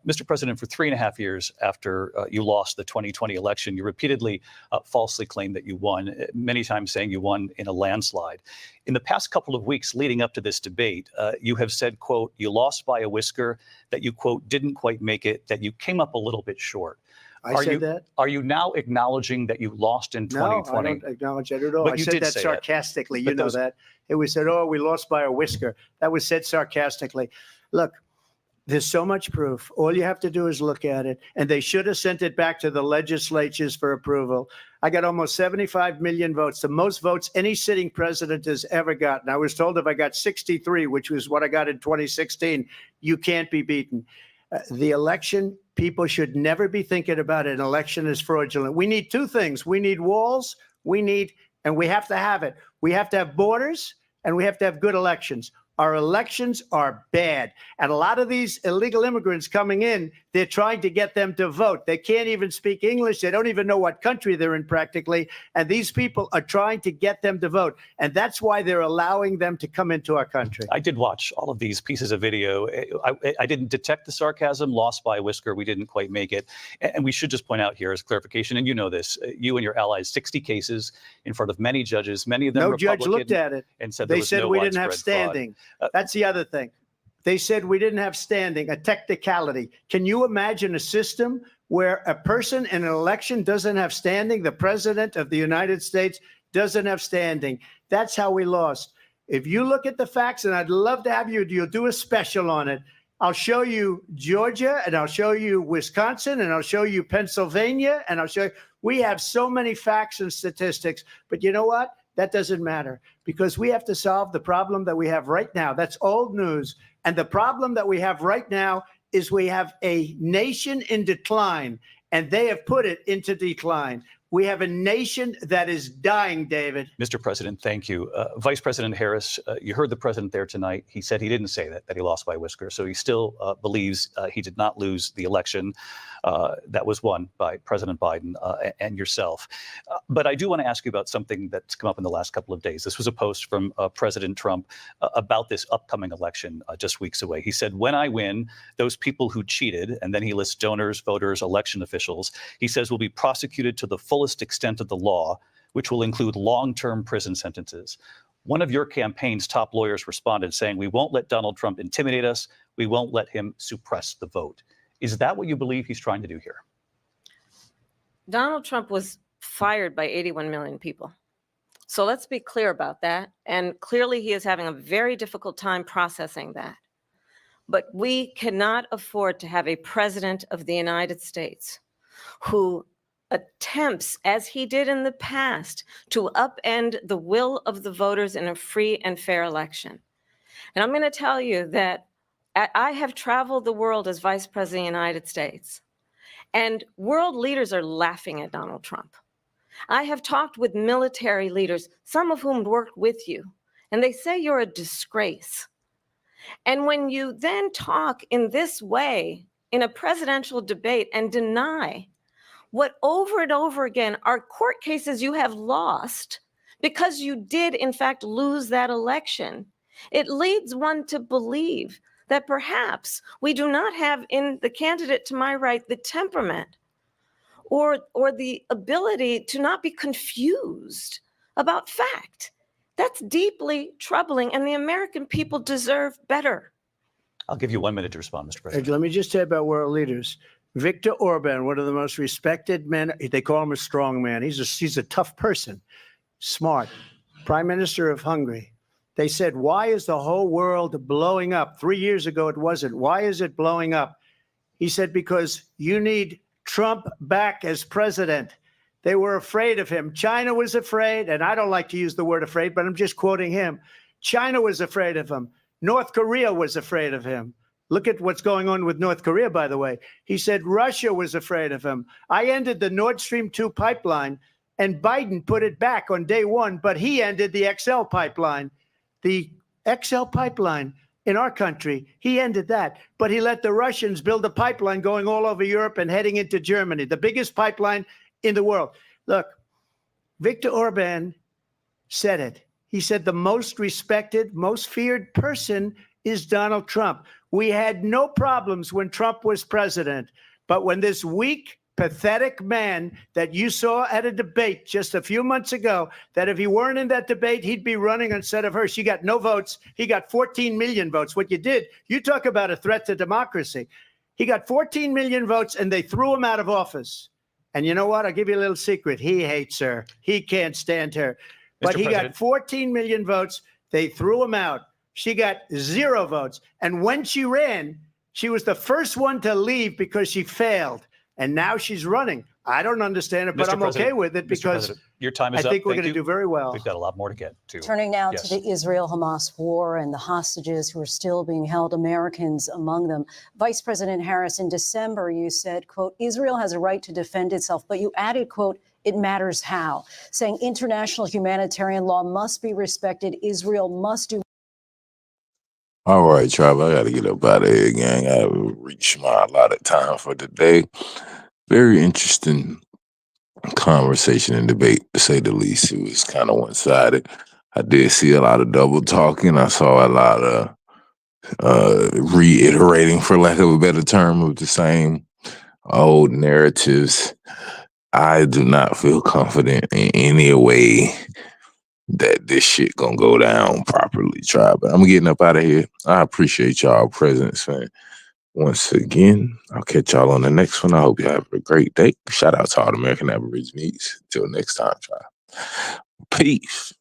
Speaker 10: Mr. President, for 3.5 years after you lost the 2020 election, you repeatedly falsely claimed that you won, many times saying you won in a landslide. In the past couple of weeks leading up to this debate, you have said, quote, you lost by a whisker, that you, quote, didn't quite make it, that you came up a little bit short.
Speaker 7: I said that?
Speaker 10: Are you now acknowledging that you lost in 2020?
Speaker 7: No, I don't acknowledge that at all.
Speaker 10: But
Speaker 7: I
Speaker 10: you
Speaker 7: said
Speaker 10: did
Speaker 7: that
Speaker 10: say
Speaker 7: sarcastically.
Speaker 10: that.
Speaker 7: You know that. It was said, oh, we lost by a whisker. That was said sarcastically. Look, there's so much proof. All you have to do is look at it. And they should have sent it back to the legislatures for approval. I got almost 75 million votes, the most votes any sitting president has ever gotten. I was told if I got 63, which was what I got in 2016, you can't be beaten. The election, people should never be thinking about an election as fraudulent. We need two things. We need walls. And we have to have it. We have to have borders, and we have to have good elections. Our elections are bad. And a lot of these illegal immigrants coming in, they're trying to get them to vote. They can't even speak English. They don't even know what country they're in practically. And these people are trying to get them to vote. And that's why they're allowing them to come into our country.
Speaker 10: I did watch all of these pieces of video. I didn't detect the sarcasm, lost by a whisker. We didn't quite make it. And we should just point out here as clarification, and you know this, you and your allies, 60 cases in front of many judges, many of them
Speaker 7: No
Speaker 10: Republican,
Speaker 7: judge looked at it.
Speaker 10: And said
Speaker 7: they said
Speaker 10: no
Speaker 7: we didn't have
Speaker 10: widespread fraud.
Speaker 7: standing. That's the other thing. They said we didn't have standing, a technicality. Can you imagine a system where a person in an election doesn't have standing? The president of the United States doesn't have standing. That's how we lost. If you look at the facts, and I'd love to have you'll do a special on it. I'll show you Georgia, and I'll show you Wisconsin, and I'll show you Pennsylvania, and I'll show you. We have so many facts and statistics, but you know what? That doesn't matter because we have to solve the problem that we have right now. That's old news. And the problem that we have right now is we have a nation in decline, and they have put it into decline. We have a nation that is dying, David.
Speaker 10: Mr. President, thank you. Vice President Harris, you heard the president there tonight. He said he didn't say that he lost by a whisker. So he still believes he did not lose the election that was won by President Biden and yourself. But I do want to ask you about something that's come up in the last couple of days. This was a post from President Trump about this upcoming election just weeks away. He said, when I win, those people who cheated, and then he lists donors, voters, election officials, he says will be prosecuted to the fullest extent of the law, which will include long-term prison sentences. One of your campaign's top lawyers responded saying, we won't let Donald Trump intimidate us. We won't let him suppress the vote. Is that what you believe he's trying to do here?
Speaker 8: Donald Trump was fired by 81 million people. So let's be clear about that. And clearly he is having a very difficult time processing that. But we cannot afford to have a president of the United States who attempts, as he did in the past, to upend the will of the voters in a free and fair election. And I'm going to tell you that I have traveled the world as Vice President of the United States, and world leaders are laughing at Donald Trump. I have talked with military leaders, some of whom worked with you, and they say you're a disgrace. And when you then talk in this way in a presidential debate and deny what over and over again are court cases you have lost because you did, in fact, lose that election, it leads one to believe that perhaps we do not have in the candidate to my right the temperament or the ability to not be confused about fact. That's deeply troubling, and the American people deserve better.
Speaker 10: I'll give you 1 minute to respond, Mr. President.
Speaker 7: Let me just say about world leaders. Viktor Orban, one of the most respected men, they call him a strong man. He's a tough person, smart, Prime Minister of Hungary. They said, why is the whole world blowing up? 3 years ago, it wasn't. Why is it blowing up? He said, because you need Trump back as president. They were afraid of him. China was afraid, and I don't like to use the word afraid, but I'm just quoting him. China was afraid of him. North Korea was afraid of him. Look at what's going on with North Korea, by the way. He said Russia was afraid of him. I ended the Nord Stream 2 pipeline, and Biden put it back on day one, but he ended the XL pipeline. The XL pipeline in our country, he ended that. But he let the Russians build a pipeline going all over Europe and heading into Germany, the biggest pipeline in the world. Look, Viktor Orban said it. He said the most respected, most feared person is Donald Trump. We had no problems when Trump was president. But when this weak, pathetic man that you saw at a debate just a few months ago, that if he weren't in that debate, he'd be running instead of her. She got no votes. He got 14 million votes. What you did, you talk about a threat to democracy. He got 14 million votes, and they threw him out of office. And you know what? I'll give you a little secret. He hates her. He can't stand her. But he got 14 million votes. They threw him out. She got 0 votes. And when she ran, she was the first one to leave because she failed. And now she's running. I don't understand it, but I'm okay with it because
Speaker 10: your time is
Speaker 7: I think
Speaker 10: up.
Speaker 7: we're going to do very well.
Speaker 10: We've got a lot more to get to.
Speaker 11: Turning now to the Israel-Hamas war and the hostages who are still being held, Americans among them. Vice President Harris, in December, you said, quote, Israel has a right to defend itself, but you added, quote, it matters how, saying international humanitarian law must be respected. Israel must do.
Speaker 13: All right, Trav, I got to get up out of here, gang. I reached my allotted time for today. Very interesting conversation and debate, to say the least. It was kind of one-sided. I did see a lot of double talking. I saw a lot of reiterating, for lack of a better term, of the same old narratives. I do not feel confident in any way that this shit gonna go down properly, Tribe. But I'm getting up out of here. I appreciate y'all presence, man. Once again, I'll catch y'all on the next one. I hope you have a great day. Shout out to all the American Aborigines. Until next time, Tribe. Peace.